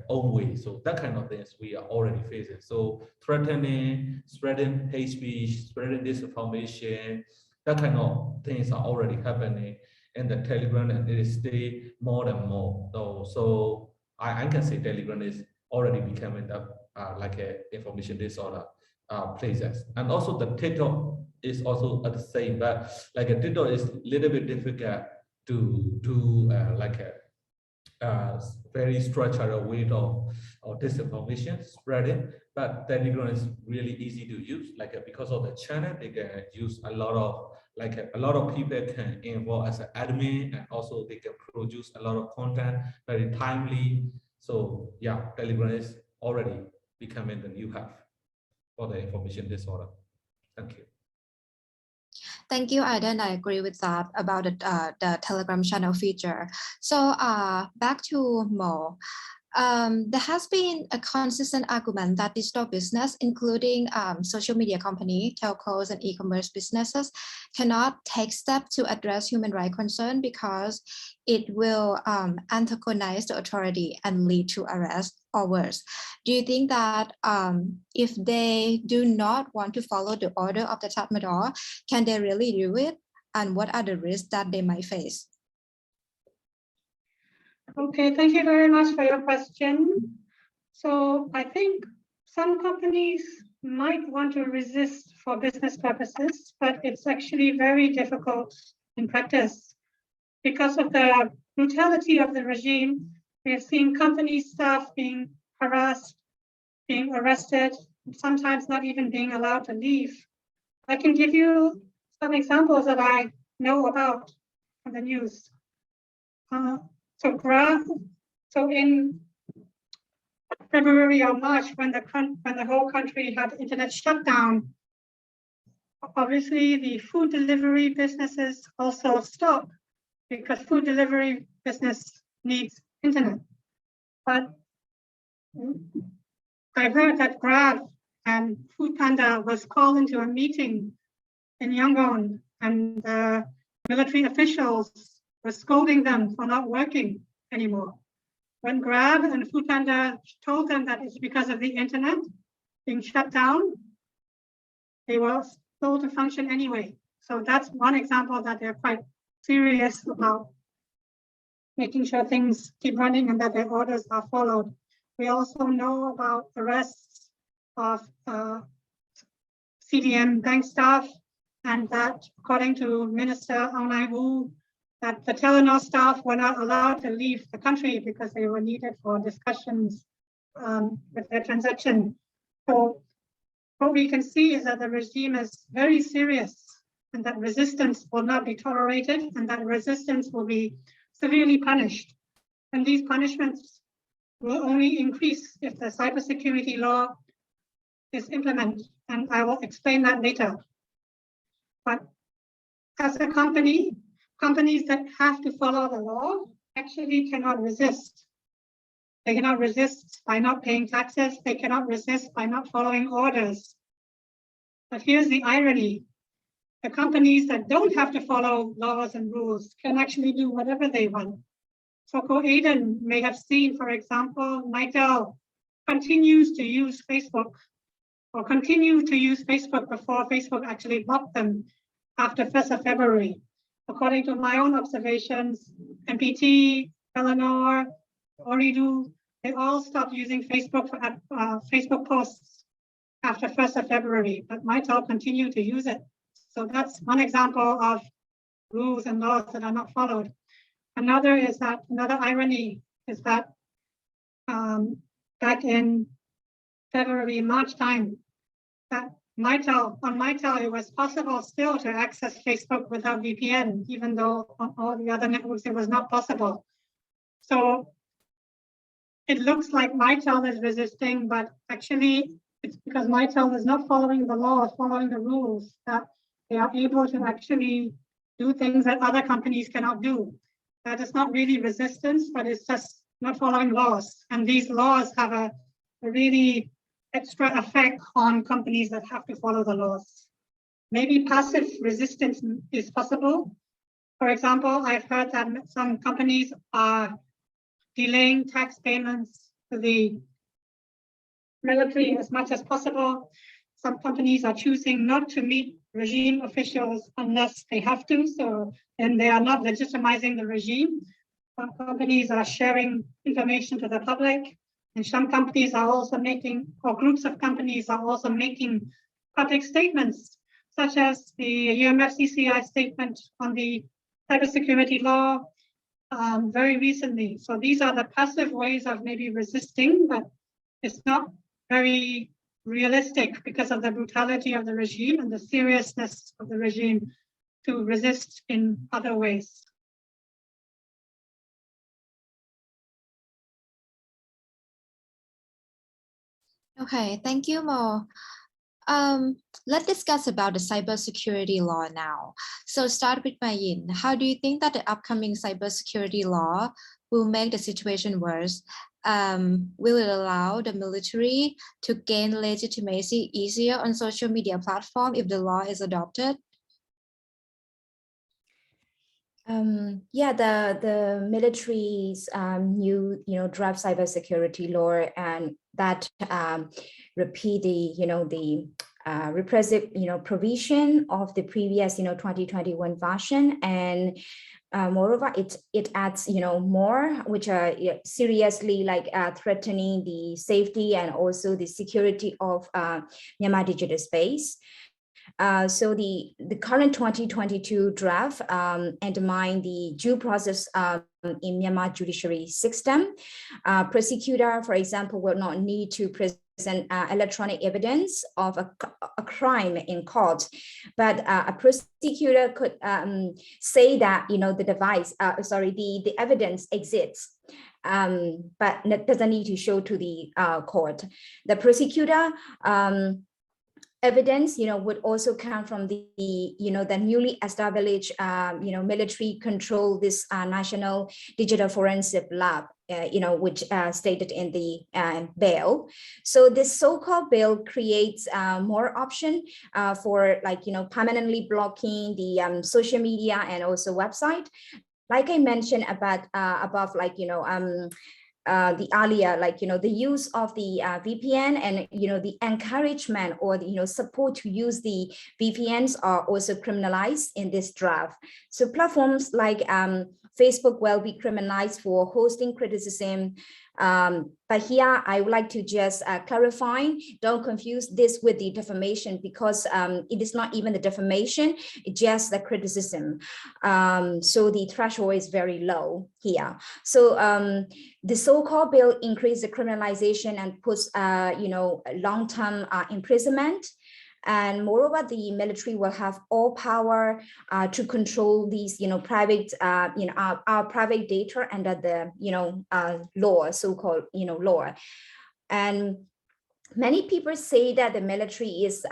own way. So that kind of things we are already facing. So threatening, spreading hate speech, spreading disinformation, that kind of things are already happening in the Telegram, and it is still more and more. So I can say Telegram is already becoming a information disorder places. And also the TikTok is also at the same, but like a TikTok is a little bit difficult to do very structured way of disinformation spreading, but Telegram is really easy to use. Because of the channel, they can use a lot of people can involve as an admin, and also they can produce a lot of content very timely. So yeah, Telegram is already becoming the new hub for the information disorder. Thank you. Thank you, Aiden. I agree with that about the Telegram channel feature. So back to Mo. There has been a consistent argument that digital business, including social media company, telcos, and e-commerce businesses, cannot take steps to address human rights concern because it will antagonize the authority and lead to arrest or worse. Do you think that if they do not want to follow the order of the Tatmadaw, can they really do it? And what are the risks that they might face? Okay, thank you very much for your question. So I think some companies might want to resist for business purposes, but it's actually very difficult in practice. Because of the brutality of the regime, we have seen company staff being harassed, being arrested, sometimes not even being allowed to leave. I can give you some examples that I know about from the news. So in February or March, when the whole country had internet shutdown, obviously the food delivery businesses also stopped because food delivery business needs internet. But I heard that Grab and Foodpanda was called into a meeting in Yangon, and the military officials were scolding them for not working anymore. When Grab and Foodpanda told them that it's because of the internet being shut down, they were told to function anyway. So that's one example that they're quite serious about making sure things keep running and that their orders are followed. We also know about arrests of CDM bank staff, and that according to Minister Aung Wu, that the Telenor staff were not allowed to leave the country because they were needed for discussions with their transaction. So what we can see is that the regime is very serious and that resistance will not be tolerated and that resistance will be severely punished. And these punishments will only increase if the cybersecurity law is implemented. And I will explain that later. But as a company, companies that have to follow the law actually cannot resist. They cannot resist by not paying taxes. They cannot resist by not following orders. But here's the irony. The companies that don't have to follow laws and rules can actually do whatever they want. Soko Aiden may have seen, for example, Mitel continues to use Facebook or continue to use Facebook before Facebook actually blocked them after 1st of February. According to my own observations, MPT, Telenor, Ooredoo, they all stopped using Facebook for Facebook posts after 1st of February, but Mitel continue to use it. So that's one example of rules and laws that are not followed. Another irony is that back in February, March time, that on Mitel, it was possible still to access Facebook without VPN, even though on all the other networks it was not possible. So it looks like Mitel is resisting, but actually it's because Mitel is not following the laws, following the rules, that they are able to actually do things that other companies cannot do. That is not really resistance, but it's just not following laws. And these laws have a really extra effect on companies that have to follow the laws. Maybe passive resistance is possible. For example, I've heard that some companies are delaying tax payments to the military as much as possible. Some companies are choosing not to meet regime officials unless they have to, so then they are not legitimizing the regime. Some companies are sharing information to the public, and some companies are also making, or groups of companies are also making public statements, such as the UMFCCI statement on the cybersecurity law very recently. So these are the passive ways of maybe resisting, but it's not very realistic because of the brutality of the regime and the seriousness of the regime to resist in other ways. Okay, thank you, Mo. Let's discuss about the cybersecurity law now. So start with Mayin. How do you think that the upcoming cybersecurity law will make the situation worse? will it allow the military to gain legitimacy easier on social media platform if the law is adopted? Yeah, the military's new, draft cybersecurity law, and that repeat the repressive, provision of the previous, 2021 version, and moreover, it adds, more, which are seriously threatening the safety and also the security of Myanmar digital space. So the current 2022 draft undermine the due process in Myanmar judiciary system. Prosecutor, for example, will not need to present electronic evidence of a crime in court, but a prosecutor could say that the evidence exists, but doesn't need to show to the court. The prosecutor evidence, would also come from the newly established, military control, this National Digital Forensic Lab, which stated in the bill. So this so-called bill creates more option for permanently blocking the social media and also website. Like I mentioned above, the earlier, the use of the VPN and the encouragement or the support to use the VPNs are also criminalized in this draft. So platforms like Facebook will be criminalized for hosting criticism. But here I would like to just clarify, don't confuse this with the defamation, because it is not even the defamation, it's just the criticism. So the threshold is very low here. So the so-called bill increased the criminalization and puts, long-term imprisonment. And moreover, the military will have all power to control these, private, our private data under the, law, so-called, law. And many people say that the military is,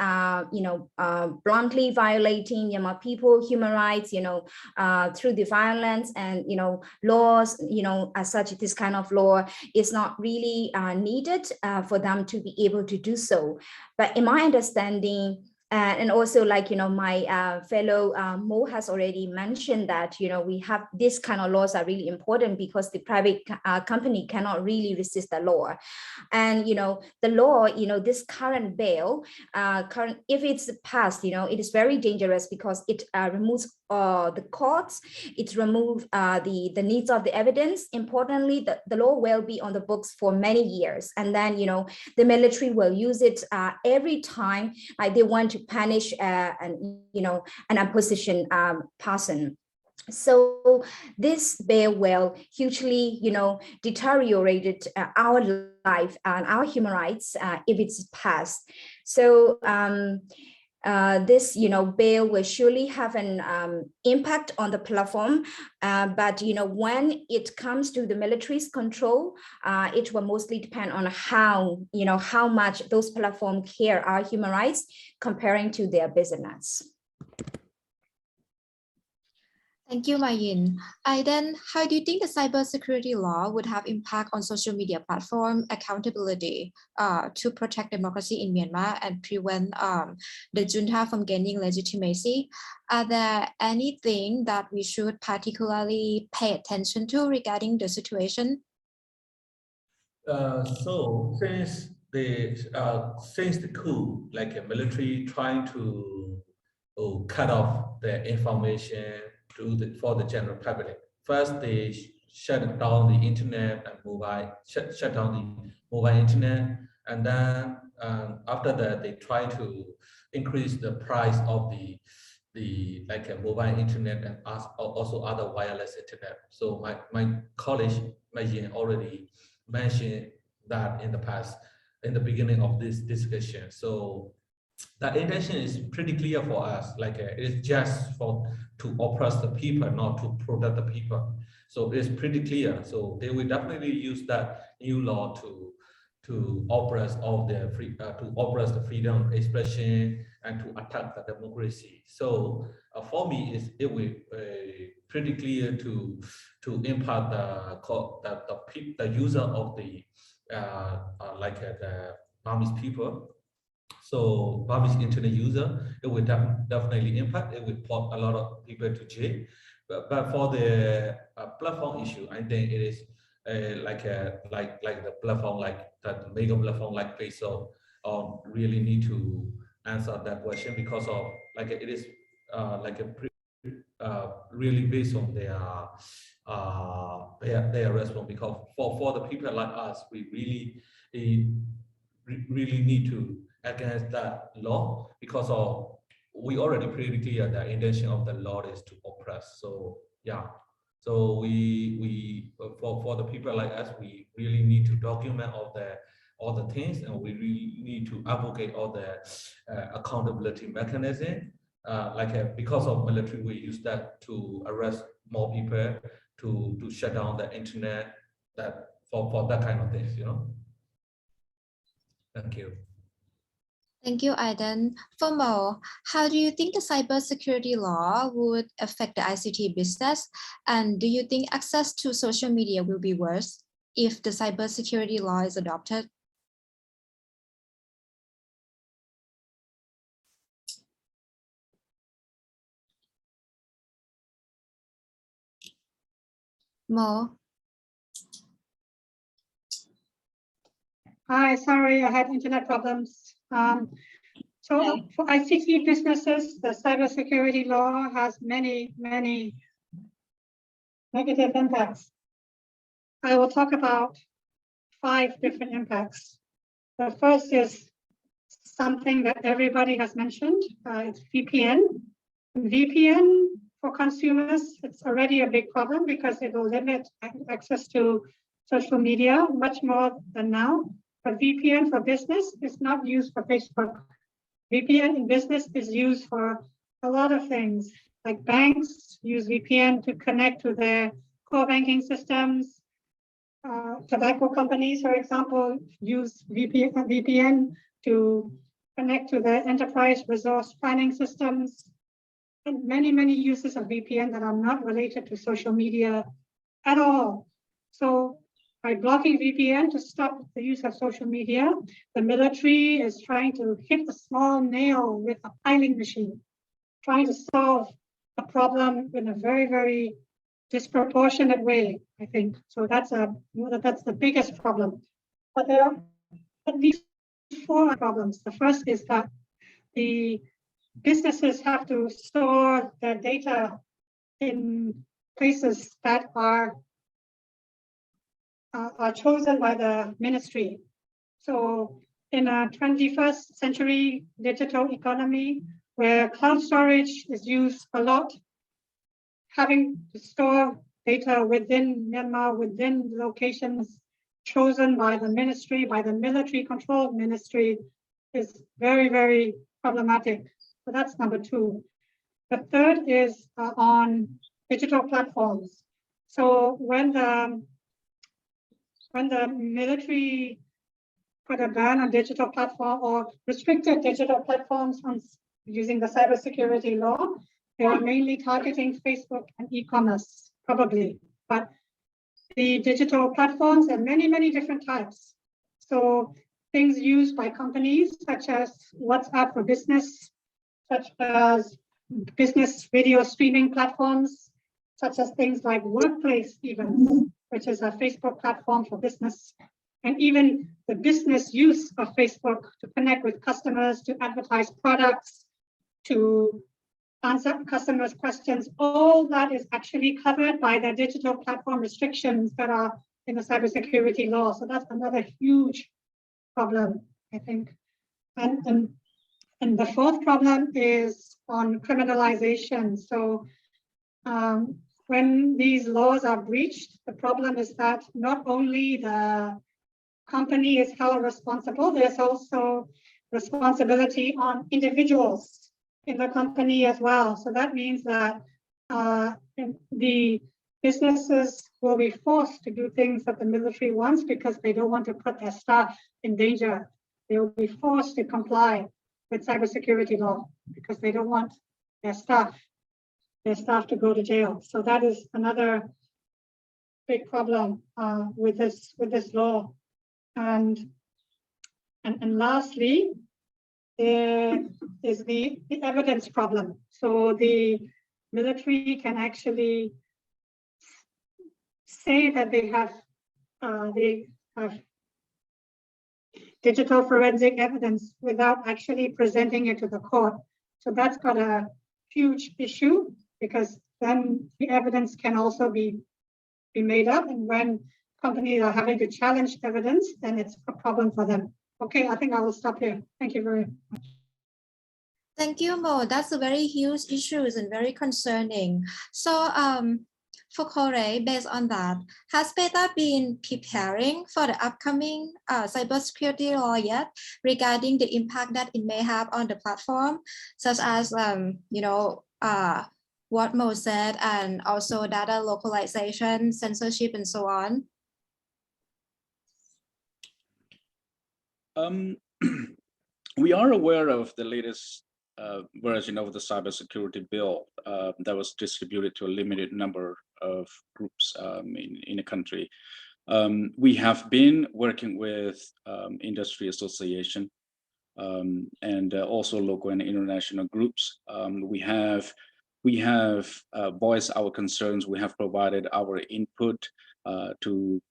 bluntly violating Myanmar people, human rights, through the violence and, laws, as such, this kind of law is not really needed for them to be able to do so. But in my understanding, and also my fellow Mo has already mentioned that, we have this kind of laws are really important because the private company cannot really resist the law. And, the law, this current bill, if it's passed, it is very dangerous because it removes the courts, it removes the needs of the evidence. Importantly, the law will be on the books for many years. And then, the military will use it every time they want to punish an opposition person. So this bill will hugely, deteriorate our life and our human rights if it's passed. So this, bill will surely have an impact on the platform, but when it comes to the military's control, it will mostly depend on how much those platforms care our human rights comparing to their business. Thank you, Mayin. Then, how do you think the cybersecurity law would have impact on social media platform accountability to protect democracy in Myanmar and prevent the junta from gaining legitimacy? Are there anything that we should particularly pay attention to regarding the situation? So since the coup, like a military trying to cut off the information for the general public. First, they shut down the internet and shut down the mobile internet, and then after that, they try to increase the price of the mobile internet and also other wireless internet. So my colleague Mayin already mentioned that in the past, in the beginning of this discussion. So the intention is pretty clear for us, it's just to oppress the people, not to protect the people. So it's pretty clear. So they will definitely use that new law to oppress all the to oppress the freedom of expression and to attack the democracy. So for me, it will pretty clear to impact the user of the the Burmese people. So Burmese internet user, it will definitely impact. It will put a lot of people to jail. But for the platform issue, I think it is like the platform, like that mega platform like Facebook, really need to answer that question, because of like it is really based on their response. Because for the people like us, we really need to against that law, because of we already pretty clear the intention of the law is to oppress. So yeah, so we for the people like us, we really need to document all the things, and we really need to advocate all the accountability mechanism. Because of military, we use that to arrest more people, to shut down the internet, that for that kind of things, you know. Thank you. Thank you, Aiden. For Mo, how do you think the cybersecurity law would affect the ICT business? And do you think access to social media will be worse if the cybersecurity law is adopted? Mo? Hi, sorry, I had internet problems. So for ICT businesses, the cybersecurity law has many negative impacts. I will talk about 5 different impacts. The first is something that everybody has mentioned. It's VPN. VPN for consumers, it's already a big problem because it will limit access to social media much more than now. But VPN for business is not used for Facebook. VPN in business is used for a lot of things, like banks use VPN to connect to their core banking systems. Tobacco companies, for example, use VPN to connect to their enterprise resource planning systems, and many uses of VPN that are not related to social media at all. So by blocking VPN to stop the use of social media, the military is trying to hit a small nail with a piling machine, trying to solve a problem in a very disproportionate way, I think. So that's the biggest problem. But there are at least 4 problems. The first is that the businesses have to store their data in places that are chosen by the ministry. So in a 21st century digital economy where cloud storage is used a lot, having to store data within Myanmar, within locations chosen by the ministry, by the military controlled ministry, is very problematic. So that's number 2. The third is on digital platforms. So when the military put a ban on digital platform or restricted digital platforms from using the cybersecurity law, they are mainly targeting Facebook and e-commerce, probably. But the digital platforms have many different types. So things used by companies such as WhatsApp for business, such as business video streaming platforms, such as things like Workplace even, which is a Facebook platform for business, and even the business use of Facebook to connect with customers, to advertise products, to answer customers' questions. All that is actually covered by the digital platform restrictions that are in the cybersecurity law. So that's another huge problem, I think. And the 4th problem is on criminalization. So when these laws are breached, the problem is that not only the company is held responsible, there's also responsibility on individuals in the company as well. So that means that the businesses will be forced to do things that the military wants because they don't want to put their staff in danger. They will be forced to comply. with cybersecurity law because they don't want their staff to go to jail. So that is another big problem with this law. And lastly, there is the evidence problem. So the military can actually say that they have digital forensic evidence without actually presenting it to the court. So that's got a huge issue because then the evidence can also be made up, and when companies are having to challenge evidence, then it's a problem for them. Okay, I think I will stop here. Thank you very much. Thank you, Mo. That's a very huge issue and very concerning. So for Corey, based on that, has Beta been preparing for the upcoming cybersecurity law yet regarding the impact that it may have on the platform, such as, what Mo said, and also data localization, censorship, and so on? We are aware of the latest version of the cybersecurity bill that was distributed to a limited number of groups in the country. We have been working with industry association and also local and international groups. We have voiced our concerns. We have provided our input to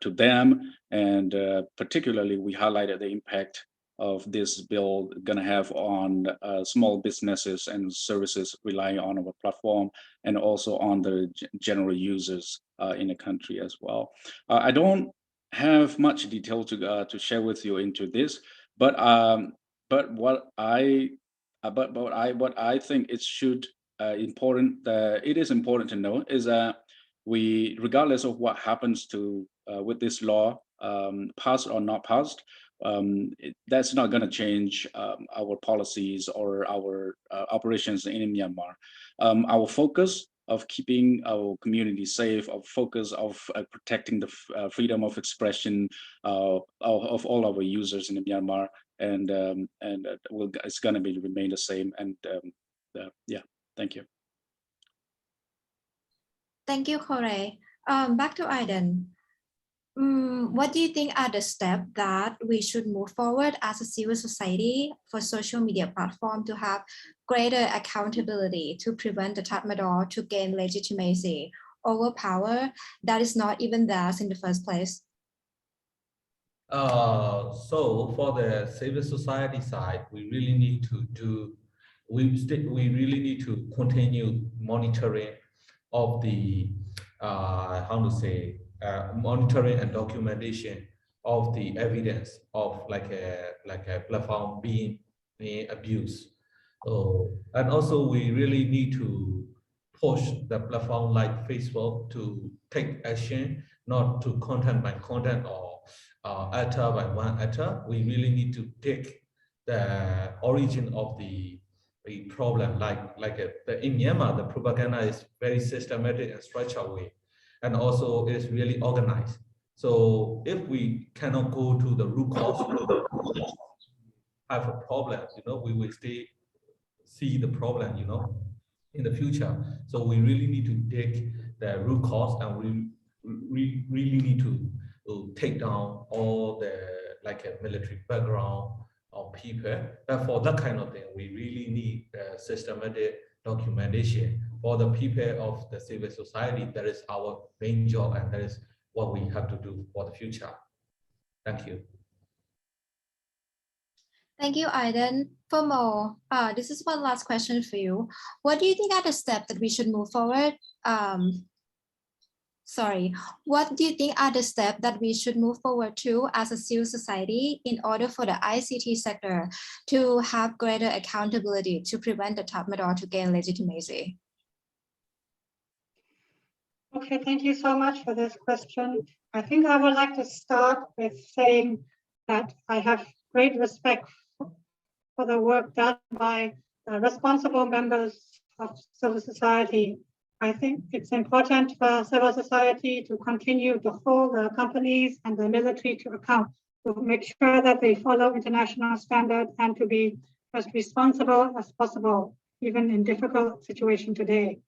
them, and particularly we highlighted the impact of this bill going to have on small businesses and services relying on our platform, and also on the general users in the country as well. I don't have much detail to share with you into this, but what I think it is important to know is that we, regardless of what happens to with this law, passed or not passed, that's not going to change our policies or our operations in Myanmar. Our focus of keeping our community safe, our focus of protecting the freedom of expression of all our users in Myanmar, and it's going to remain the same. And yeah, thank you. Thank you, Corey. Back to Aiden. What do you think are the steps that we should move forward as a civil society for social media platform to have greater accountability to prevent the Tatmadaw to gain legitimacy over power that is not even theirs in the first place? So for the civil society side, we really need to continue monitoring of the monitoring and documentation of the evidence of like a platform being abused. And also we really need to push the platform like Facebook to take action, not to content by content or actor by one actor. We really need to take the origin of the problem, in Myanmar, the propaganda is very systematic and structured way, and also it's really organized. So if we cannot go to the root cause, have a problem, we will see the problem, in the future. So we really need to take the root cause, and we really need to take down all the a military background of people. But for that kind of thing, we really need systematic documentation for the people of the civil society. That is our main job, and that is what we have to do for the future. Thank you. Thank you, Aiden. For Mo, this is one last question for you. What do you think are the steps that we should move forward? What do you think are the steps that we should move forward to as a civil society in order for the ICT sector to have greater accountability to prevent the Tatmadaw to gain legitimacy? Okay, thank you so much for this question. I think I would like to start with saying that I have great respect for the work done by responsible members of civil society. I think it's important for civil society to continue to hold the companies and the military to account, to make sure that they follow international standards and to be as responsible as possible, even in difficult situation today.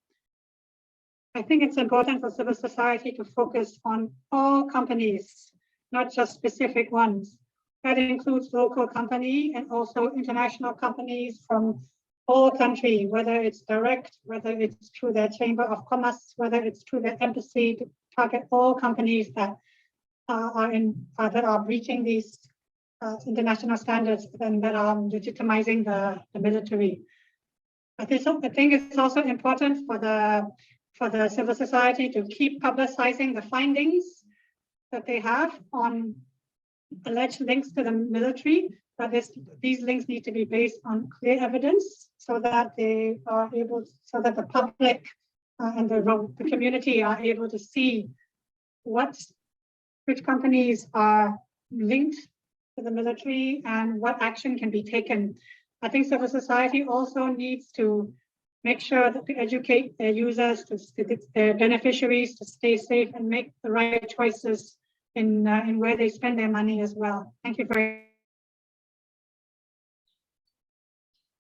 I think it's important for civil society to focus on all companies, not just specific ones. That includes local company and also international companies from all countries, whether it's direct, whether it's through their Chamber of Commerce, whether it's through their embassy, to target all companies that are breaching these international standards and that are legitimizing the military. I think it's also important for the civil society to keep publicizing the findings that they have on alleged links to the military, but these links need to be based on clear evidence so that they are able, so that the public and the community are able to see which companies are linked to the military and what action can be taken. I think civil society also needs to make sure that they educate their users, their beneficiaries, to stay safe and make the right choices in where they spend their money as well. Thank you very much.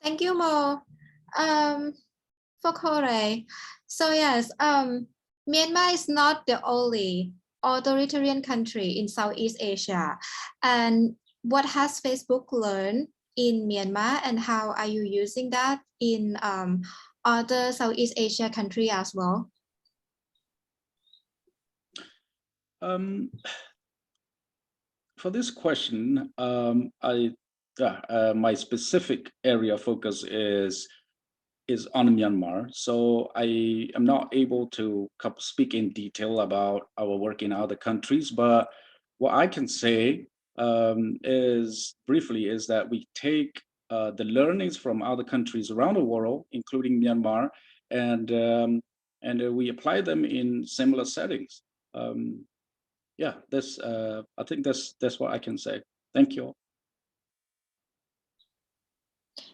Thank you, Mo. For Kore. So yes, Myanmar is not the only authoritarian country in Southeast Asia. And what has Facebook learned in Myanmar, and how are you using that in other Southeast Asia countries as well? For this question, my specific area of focus is on Myanmar. So I am not able to speak in detail about our work in other countries, but what I can say is that we take the learnings from other countries around the world, including Myanmar, and we apply them in similar settings. Yeah, I think that's what I can say. Thank you.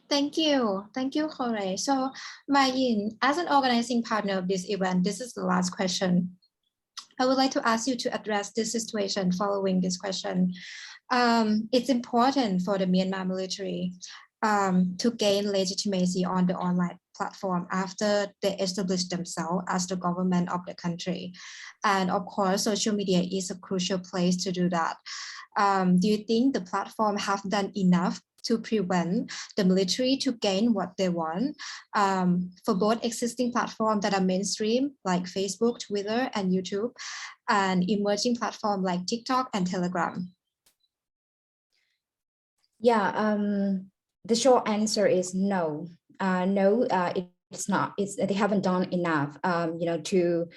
Thank you, Kore. So, Mayin, as an organizing partner of this event, this is the last question. I would like to ask you to address this situation following this question. It's important for the Myanmar military to gain legitimacy on the online platform after they establish themselves as the government of the country. And of course, social media is a crucial place to do that. Do you think the platform have done enough to prevent the military to gain what they want for both existing platforms that are mainstream like Facebook, Twitter, and YouTube, and emerging platforms like TikTok and Telegram? Yeah, the short answer is no. It's not. They haven't done enough, to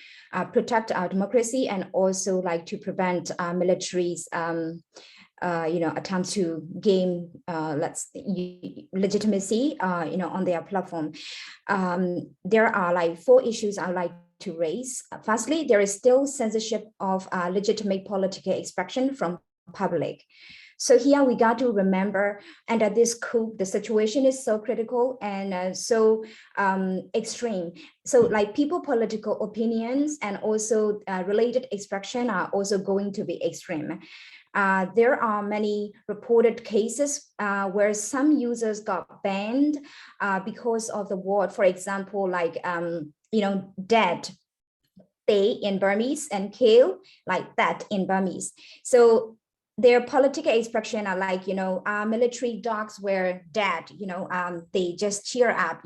protect our democracy and also like to prevent military's attempts to gain legitimacy, on their platform. There are like 4 issues I'd like to raise. Firstly, there is still censorship of legitimate political expression from public. So here we got to remember, and at this coup, the situation is so critical and so extreme. So like people, political opinions, and also related expression are also going to be extreme. There are many reported cases where some users got banned because of the word, for example, like, dead, they in Burmese, and kill, like that in Burmese. So their political expression are like, military dogs were dead, they just cheer up,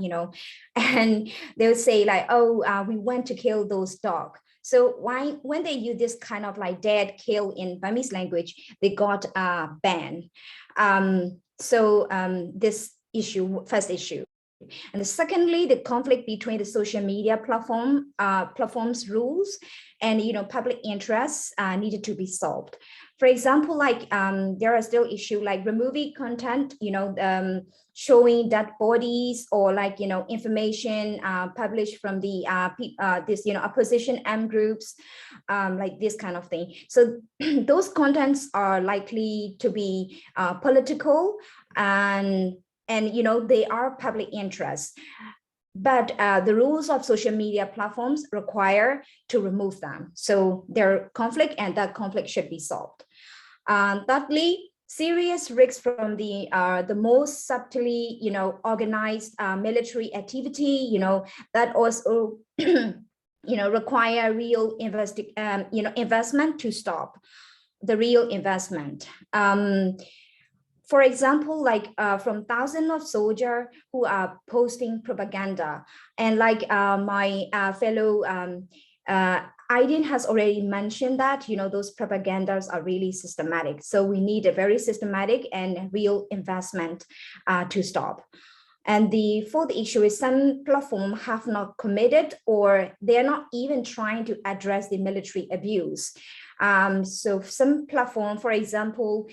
and they'll say like, oh, we went to kill those dogs. So when they use this kind of like dead, kill in Burmese language, they got banned. This issue, first issue. And secondly, the conflict between the social media platforms rules and public interests needed to be solved. For example, like there are still issues like removing content, showing dead bodies, or like information published from the opposition M groups, like this kind of thing. So those contents are likely to be political and they are public interest. But the rules of social media platforms require to remove them. So there are conflict, and that conflict should be solved. Thirdly, serious risks from the most subtly, organized military activity, that also, require real investment to stop the real investment. For example, like from thousands of soldiers who are posting propaganda, and like my fellow Aydin has already mentioned that, those propagandas are really systematic. So we need a very systematic and real investment to stop. And the fourth issue is some platforms have not committed, or they're not even trying to address the military abuse. So some platform, for example,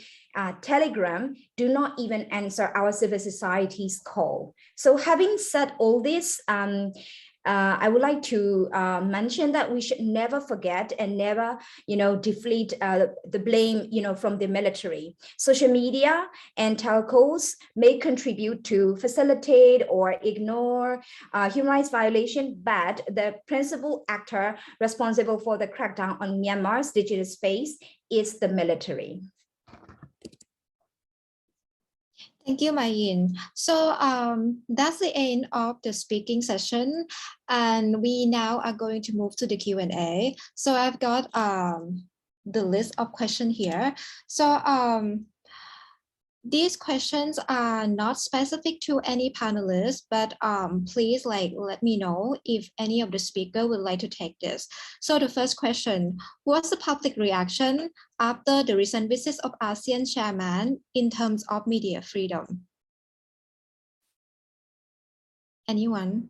Telegram, do not even answer our civil society's call. So having said all this, I would like to mention that we should never forget and never, deflate the blame, from the military. Social media and telcos may contribute to facilitate or ignore human rights violation, but the principal actor responsible for the crackdown on Myanmar's digital space is the military. Thank you, Mayin. So that's the end of the speaking session, and we now are going to move to the Q&A. So I've got the list of questions here. So these questions are not specific to any panelist, but please let me know if any of the speaker would like to take this. So the first question, what's the public reaction after the recent visits of ASEAN chairman in terms of media freedom? Anyone?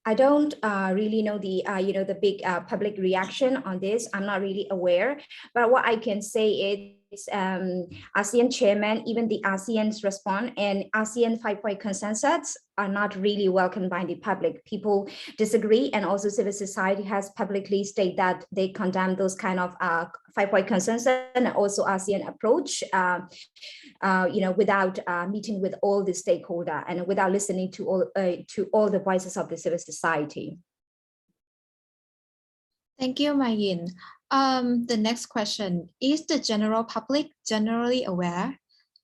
I don't really know the the big public reaction on this. I'm not really aware, but what I can say is ASEAN chairman, even the ASEAN's response and ASEAN 5-point consensus are not really welcomed by the public. People disagree, and also civil society has publicly stated that they condemn those kind of 5-point consensus and also ASEAN approach, without meeting with all the stakeholders and without listening to all the voices of the civil society. Thank you, Mayin. The next question, is the general public generally aware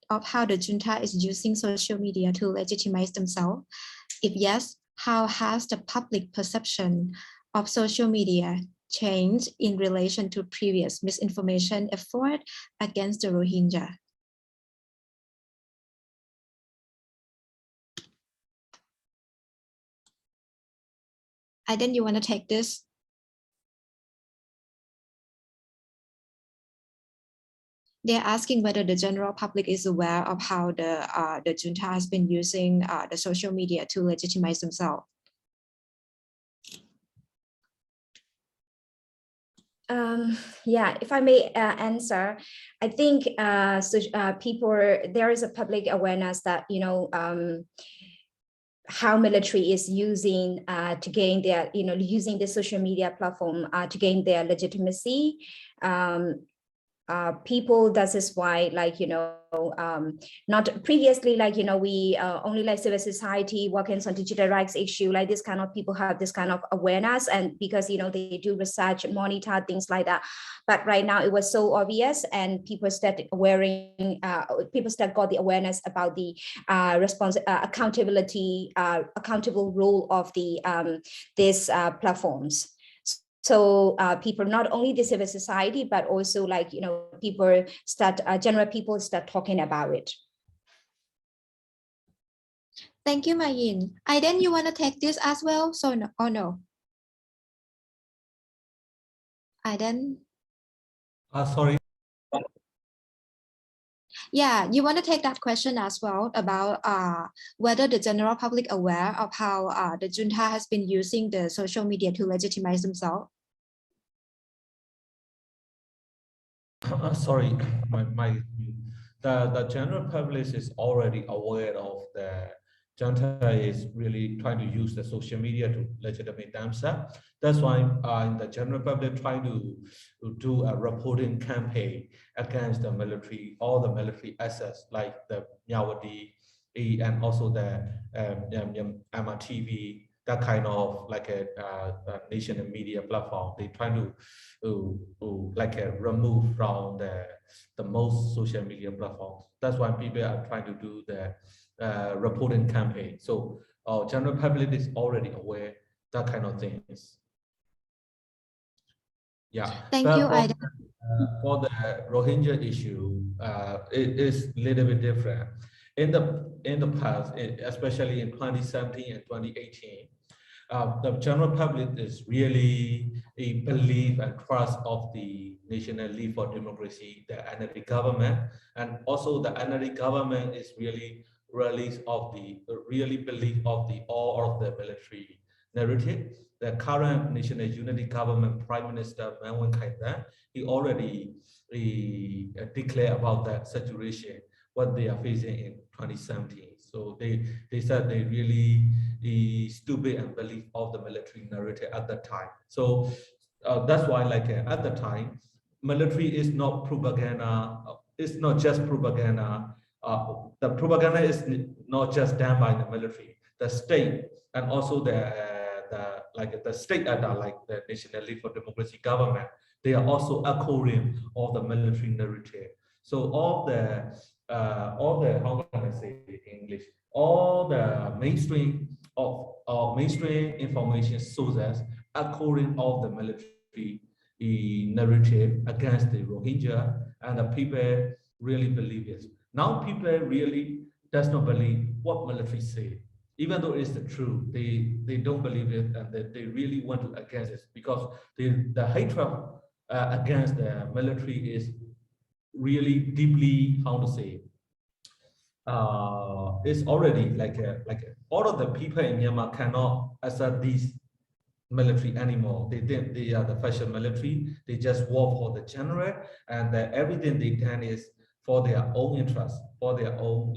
of how the junta is using social media to legitimize themselves? If yes, how has the public perception of social media changed in relation to previous misinformation effort against the Rohingya? Aiden, you want to take this? They're asking whether the general public is aware of how the junta has been using the social media to legitimize themselves. Yeah, if I may answer, I think there is a public awareness that, how military is using to gain their, using the social media platform to gain their legitimacy. People, that is why, not previously, we only civil society working on digital rights issue, this kind of people have this kind of awareness, and because they do research, monitor things like that. But right now it was so obvious, and people started got the awareness about the accountable role of the these platforms. So people, not only the civil society, but also people start, general people start talking about it. Thank you, Mayin. Aiden, you want to take this as well? So no, or no? Aiden? Sorry. Yeah, you want to take that question as well about whether the general public aware of how the junta has been using the social media to legitimize themselves? Sorry, the general public is already aware of the junta is really trying to use the social media to legitimate themselves. That's why the general public trying to do a reporting campaign against the military, all the military assets like the Myawaddy and also the MRTV, that kind of like a national media platform. They try to remove from the most social media platforms. That's why people are trying to do the reporting campaign. So general public is already aware that kind of things. Yeah. Thank you, Aiden. For the Rohingya issue, it is a little bit different. In the past, especially in 2017 and 2018, the general public is really a belief and trust of the National League for Democracy, the NLD government, and also the NLD government is really belief of the all of the military narrative. The current National Unity Government Prime Minister Manwan Kaitan, he already declared about that situation, what they are facing in 2017. So they said they really stupid and believe of the military narrative at that time. So that's why, like at the time, military is not propaganda. It's not just propaganda. The propaganda is not just done by the military. The state and also the state that are like the National League for Democracy government, they are also echoing of the military narrative. So all the how can I say it in English? All the mainstream information sources echoing of the military narrative against the Rohingya, and the people really believe it. Now people really does not believe what military say. Even though it's the truth, they don't believe it, and they really want to against it, because the hatred against the military is really deeply, how to say, it's already like all of the people in Myanmar cannot accept these military anymore. They are the fascist military. They just war for the general, and everything they can is for their own interest, for their own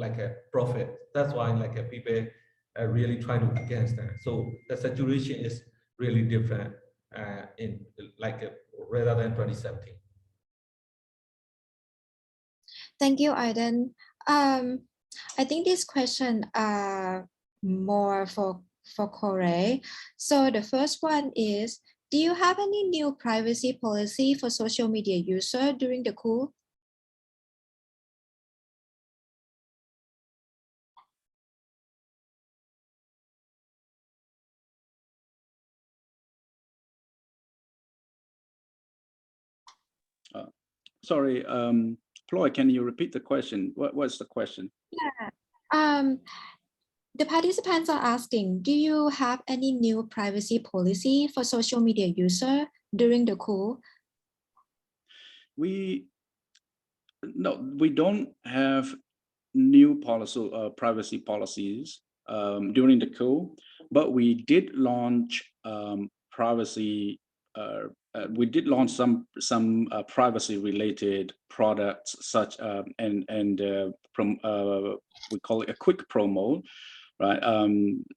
profit. That's why people are really trying to against that. So the situation is really different in rather than 2017. Thank you, Aiden. I think this question are more for Corey. So the first one is, do you have any new privacy policy for social media user during the coup? Sorry, Ploy, can you repeat the question? What's the question? Yeah. The participants are asking, do you have any new privacy policy for social media user during the coup? We don't have new policy privacy policies during the coup, but we did launch privacy. We did launch some privacy related products, such we call it a quick promo, right?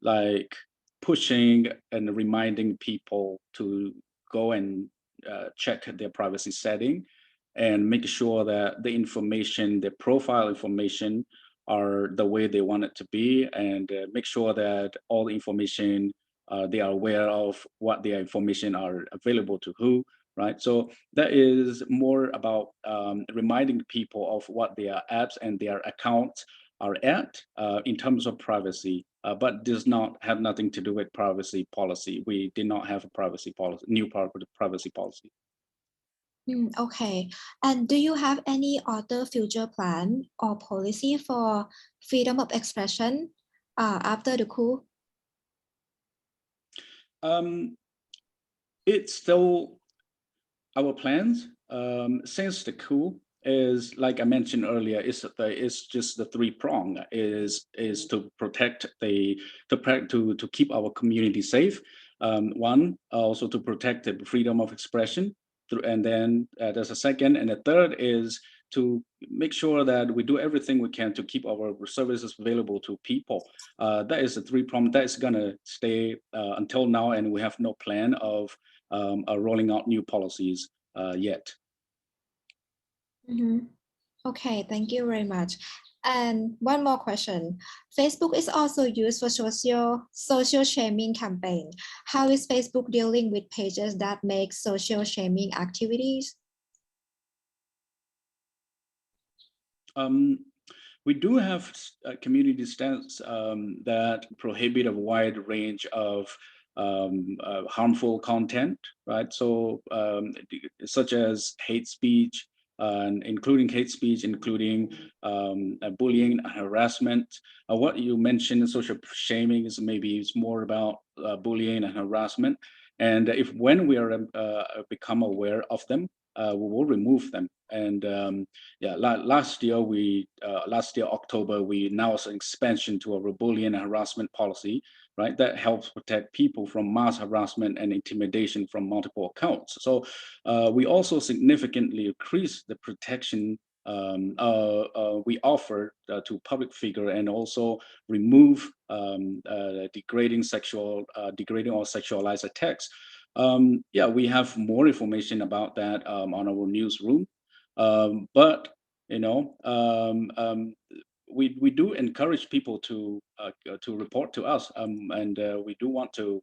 Like pushing and reminding people to go and check their privacy setting and make sure that the information, the profile information, are the way they want it to be, and make sure that all the information they are aware of what their information are available to who, right? So that is more about reminding people of what their apps and their accounts are at in terms of privacy, but does not have nothing to do with privacy policy. We did not have a privacy policy, new privacy policy. Okay, and do you have any other future plan or policy for freedom of expression after the coup? It's still our plans. Since the coup is, like I mentioned earlier, it's just the three prong is to protect to keep our community safe. One, also to protect the freedom of expression. And then there's a second, and the third is to make sure that we do everything we can to keep our services available to people. That is the three prong that is gonna stay until now, and we have no plan of rolling out new policies yet. Mm-hmm. Okay, thank you very much. And one more question. Facebook is also used for social shaming campaign. How is Facebook dealing with pages that make social shaming activities? We do have community stands that prohibit a wide range of harmful content, right? So such as hate speech, including hate speech, including bullying and harassment. What you mentioned, social shaming, is maybe it's more about bullying and harassment. And when we are become aware of them, we will remove them. And yeah, last year October, we announced an expansion to a bullying and harassment policy, right? That helps protect people from mass harassment and intimidation from multiple accounts. So we also significantly increased the protection we offer to public figure, and also remove degrading or sexualized attacks. Yeah, we have more information about that on our newsroom, but you know, we do encourage people to report to us, and we do want to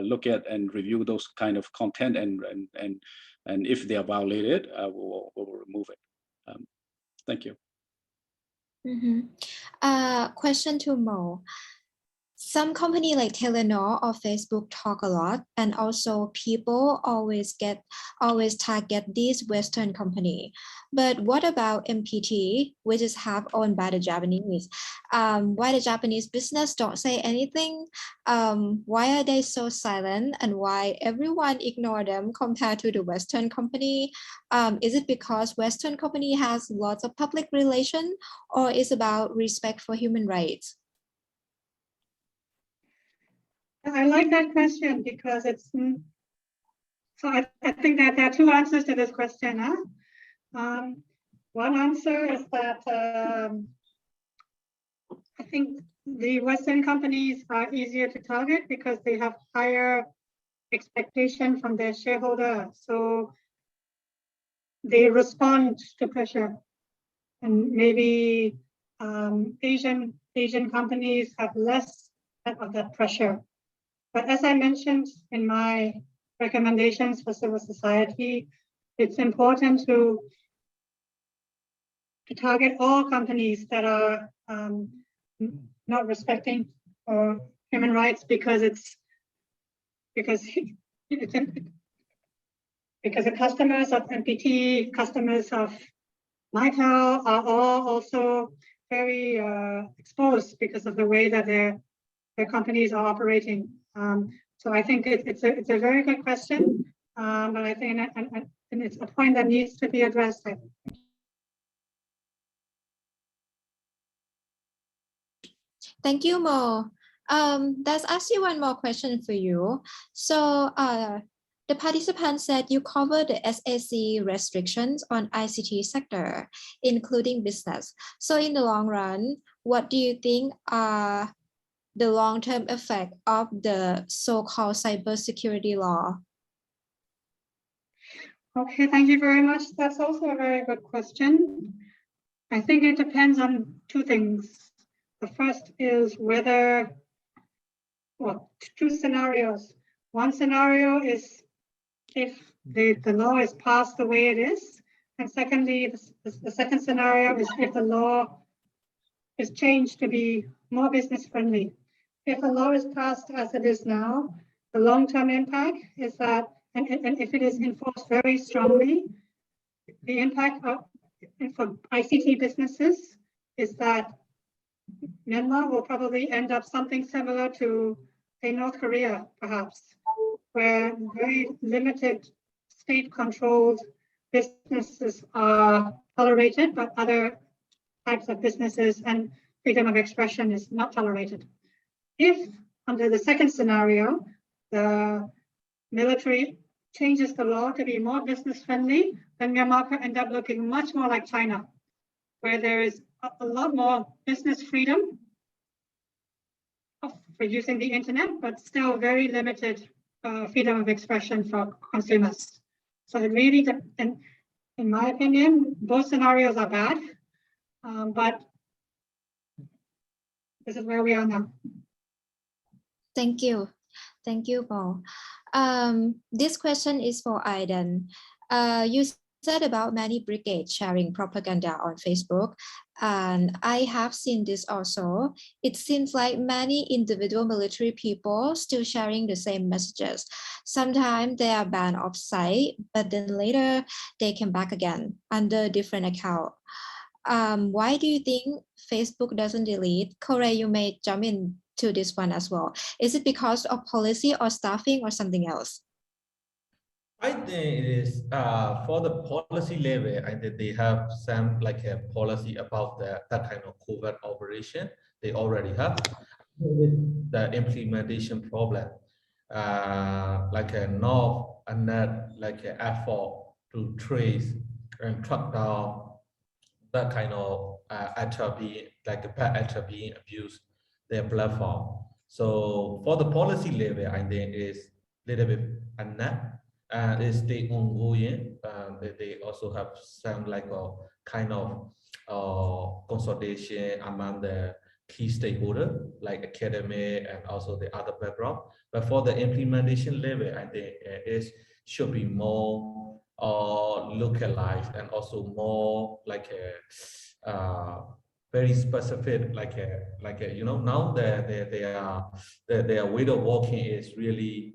look at and review those kind of content, and if they are violated, we'll remove it. Thank you. Question to Mo. Some company like Telenor or Facebook talk a lot, and also people always target these Western company. But what about MPT, which is half owned by the Japanese? Why the Japanese business don't say anything? Why are they so silent, and why everyone ignore them compared to the Western company? Is it because Western company has lots of public relation, or is it about respect for human rights? I like that question because it's, so I think that there are two answers to this question. One answer is that I think the Western companies are easier to target because they have higher expectation from their shareholder. So they respond to pressure, and maybe Asian companies have less of that pressure. But as I mentioned in my recommendations for civil society, it's important to target all companies that are not respecting human rights, because the customers of MPT, customers of Mitel are all also very exposed because of the way that their companies are operating. So I think it's a very good question, but I think and it's a point that needs to be addressed. Thank you, Mo. Let's ask you one more question for you. So the participant said you cover the SAC restrictions on ICT sector, including business. So in the long run, what do you think are the long-term effect of the so-called cybersecurity law? Okay, thank you very much. That's also a very good question. I think it depends on two things. The first is whether, well, two scenarios. One scenario is if the law is passed the way it is. And secondly, the second scenario is if the law is changed to be more business friendly. If a law is passed as it is now, the long-term impact is that, and if it is enforced very strongly, the impact for ICT businesses is that Myanmar will probably end up something similar to, say, North Korea, perhaps, where very limited state-controlled businesses are tolerated, but other types of businesses and freedom of expression is not tolerated. If, under the second scenario, the military changes the law to be more business-friendly, then Myanmar could end up looking much more like China, where there is a lot more business freedom for using the internet, but still very limited freedom of expression for consumers. So it really, in my opinion, both scenarios are bad, but this is where we are now. Thank you. Thank you, Paul. This question is for Aiden. You said about many brigades sharing propaganda on Facebook, and I have seen this also. It seems like many individual military people still sharing the same messages. Sometimes they are banned off site, but then later they come back again under different account. Why do you think Facebook doesn't delete? Corey, you may jump in to this one as well. Is it because of policy or staffing or something else? I think it is for the policy level. I think they have some like a policy about that kind of covert operation. They already have. With the implementation problem, like a not and not like an effort to trace and track down that kind of actor being like a bad actor being abused their platform. So for the policy level, I think is little bit enough. It's the ongoing. They also have some like a kind of consultation among the key stakeholder like academy and also the other background. But for the implementation level, I think it should be more localized and also more like a very specific, like a you know, now their way of working is really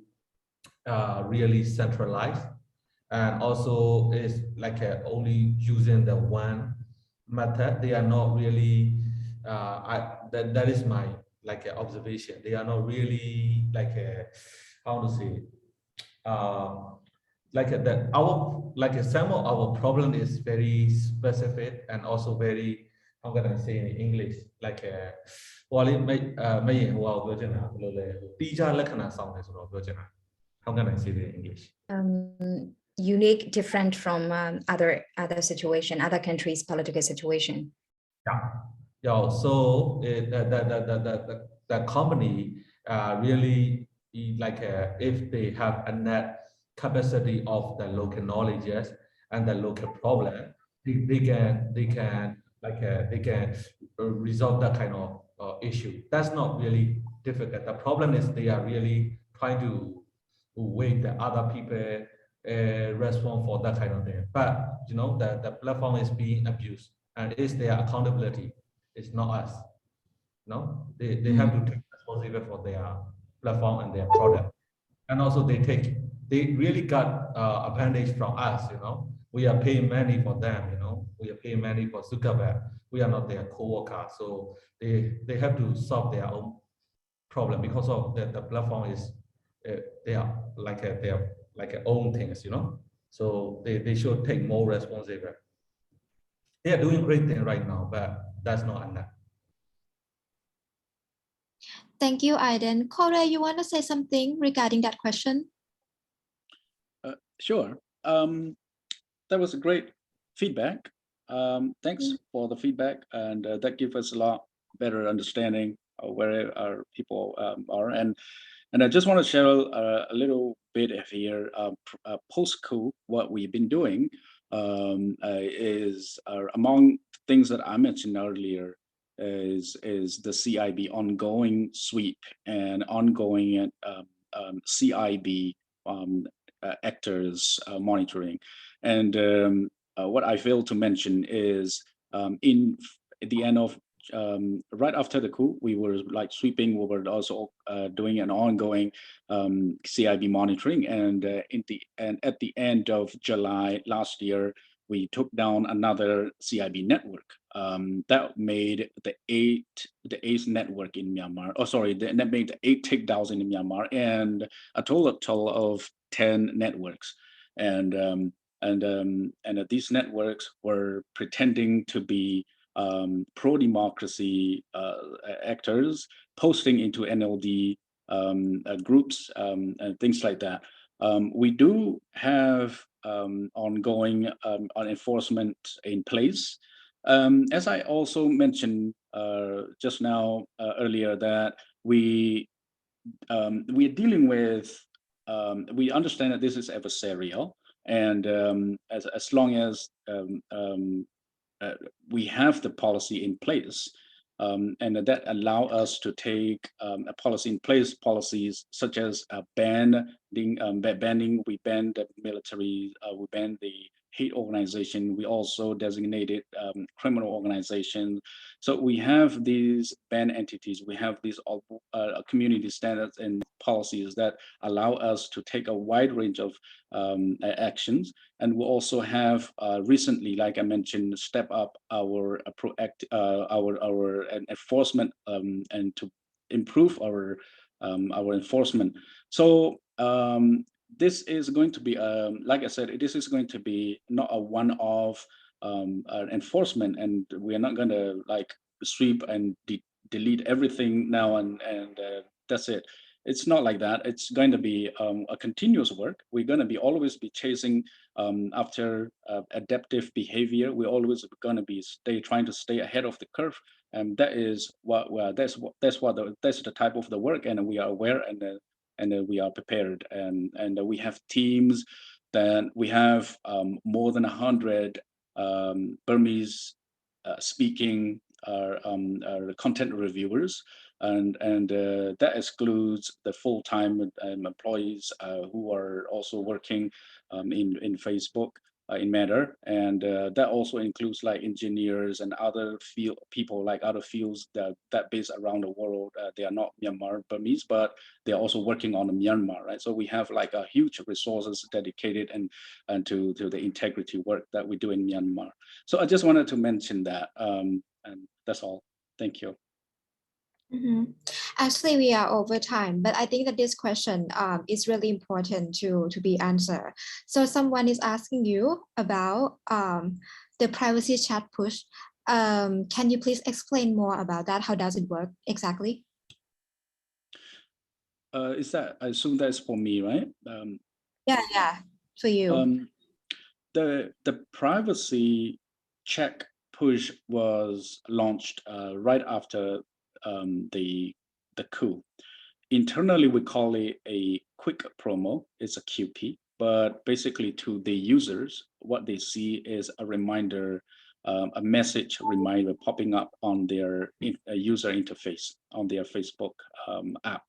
really centralized, and also is like only using the one method. They are not really that is my like observation. They are not really like how to say that our some of our problem is very specific and also very, how can I say in English, like how can I say it in English? Unique, different from other situation, other countries' political situation. Yeah. So the company really like if they have a net capacity of the local knowledges and the local problem, they can like they can resolve that kind of issue. That's not really difficult. The problem is they are really trying to wait the other people respond for that kind of thing. But you know, the platform is being abused, and it's their accountability. It's not us. No, they have to take responsibility for their platform and their product. And also they really got advantage from us, you know. We are paying money for them, you know. We are paying money for Zuckerberg. We are not their co-worker. So they have to solve their own problem because of the platform is they are like their own things, you know. So they should take more responsibility. They are doing great thing right now, but that's not enough. Thank you, Aiden. Corey, you want to say something regarding that question? Sure. That was a great feedback. Thanks for the feedback, and that gives us a lot better understanding of where our people are. And I just want to share a little bit of here. Post-coup, what we've been doing is among things that I mentioned earlier is the CIB ongoing sweep and ongoing CIB actors monitoring. And what I failed to mention is in the end of right after the coup, we were like sweeping. We were also doing an ongoing CIB monitoring, and at the end of July last year, we took down another CIB network that made the eighth network in Myanmar. Oh, sorry, that made the 8 takedowns in Myanmar, and a total of 10 networks. And these networks were pretending to be pro-democracy actors, posting into NLD groups and things like that. We do have ongoing enforcement in place. As I also mentioned just now earlier, that we are dealing with, we understand that this is adversarial, and as long as we have the policy in place, and that allow us to take a policy in place, policies such as banning, we banned the military, we banned the hate organization. We also designated criminal organizations. So we have these banned entities. We have these community standards and policies that allow us to take a wide range of actions. And we also have recently, like I mentioned, step up our our enforcement and to improve our enforcement. So this is going to be, like I said, this is going to be not a one-off enforcement, and we are not going to like sweep and delete everything now and that's it. It's not like that. It's going to be a continuous work. We're going to be always be chasing after adaptive behavior. We're always going to be trying to stay ahead of the curve, and that is that's the type of the work, and we are aware and we are prepared, and we have teams that we have more than 100 Burmese speaking content reviewers, and that excludes the full-time employees who are also working in Facebook in Matter, and that also includes like engineers and other people like other fields that based around the world. They are not Myanmar Burmese, but they are also working on Myanmar, right? So we have like a huge resources dedicated and to the integrity work that we do in Myanmar. So I just wanted to mention that, and that's all. Thank you. Actually, we are over time, but I think that this question is really important to be answered. So someone is asking you about the privacy chat push. Can you please explain more about that? How does it work exactly? Is that, I assume that's for me, right? Yeah, for you. The privacy check push was launched right after the coup. Internally, we call it a quick promo. It's a QP, but basically to the users, what they see is a reminder, a message reminder popping up on their user interface on their Facebook app,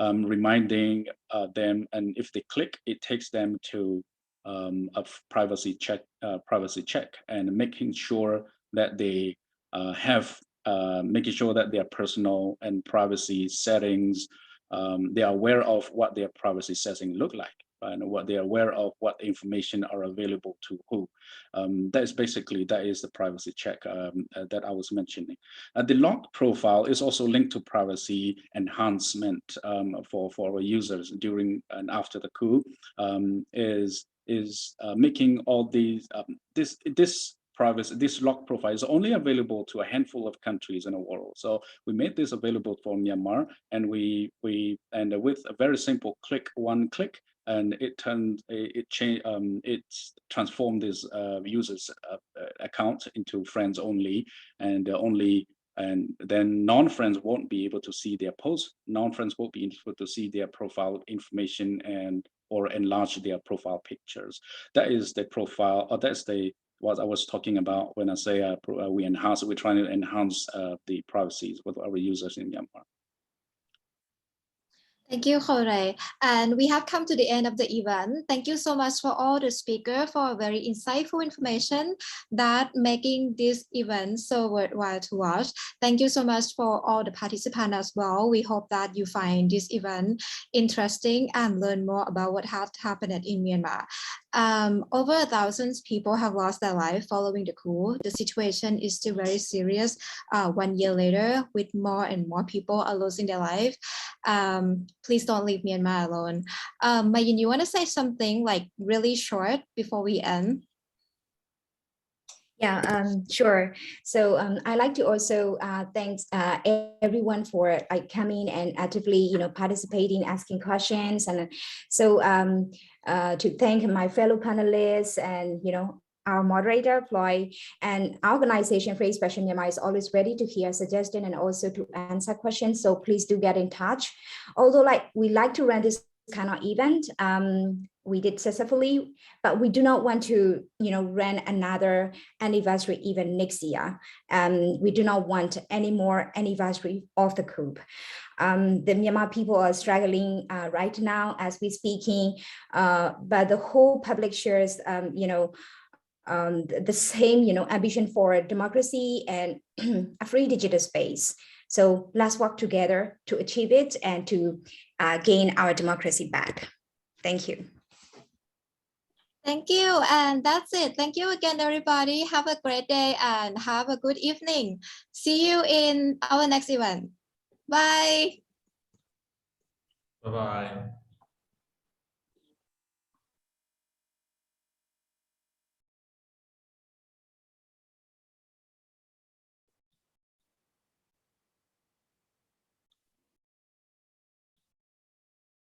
reminding them, and if they click, it takes them to a privacy check, and making sure that they have making sure that their personal and privacy settings, they are aware of what their privacy settings look like, and what they are aware of, what information are available to who. That is the privacy check that I was mentioning. The locked profile is also linked to privacy enhancement for our users during and after the coup, is making all these this locked profile is only available to a handful of countries in the world. So we made this available for Myanmar, and with a very simple one click, and it transformed this user's account into friends only, and then non-friends won't be able to see their posts. Non-friends won't be able to see their profile information or enlarge their profile pictures. That is the profile, or that's what I was talking about when I say we're trying to enhance the privacy with our users in Myanmar. Thank you, Jorge. And we have come to the end of the event. Thank you so much for all the speakers for very insightful information that making this event so worthwhile to watch. Thank you so much for all the participants as well. We hope that you find this event interesting and learn more about what has happened in Myanmar. Over 1,000 people have lost their life following the coup. The situation is still very serious 1 year later, with more and more people are losing their life. Please don't leave Myanmar alone. Mayin, you want to say something like really short before we end? Yeah, sure. So I'd like to also thank everyone for coming and actively, participating, asking questions, and so to thank my fellow panelists and our moderator Floyd, and our organization for Expression Myanmar is always ready to hear suggestions and also to answer questions. So please do get in touch. Although we like to run this kind of event, we did successfully, but we do not want to, run another anniversary even next year. We do not want any more anniversary of the coup. The Myanmar people are struggling right now as we speaking, but the whole public shares, the same, ambition for democracy and a free digital space. So let's work together to achieve it and to gain our democracy back. Thank you. Thank you. And that's it. Thank you again, everybody. Have a great day and have a good evening. See you in our next event. Bye. Bye-bye.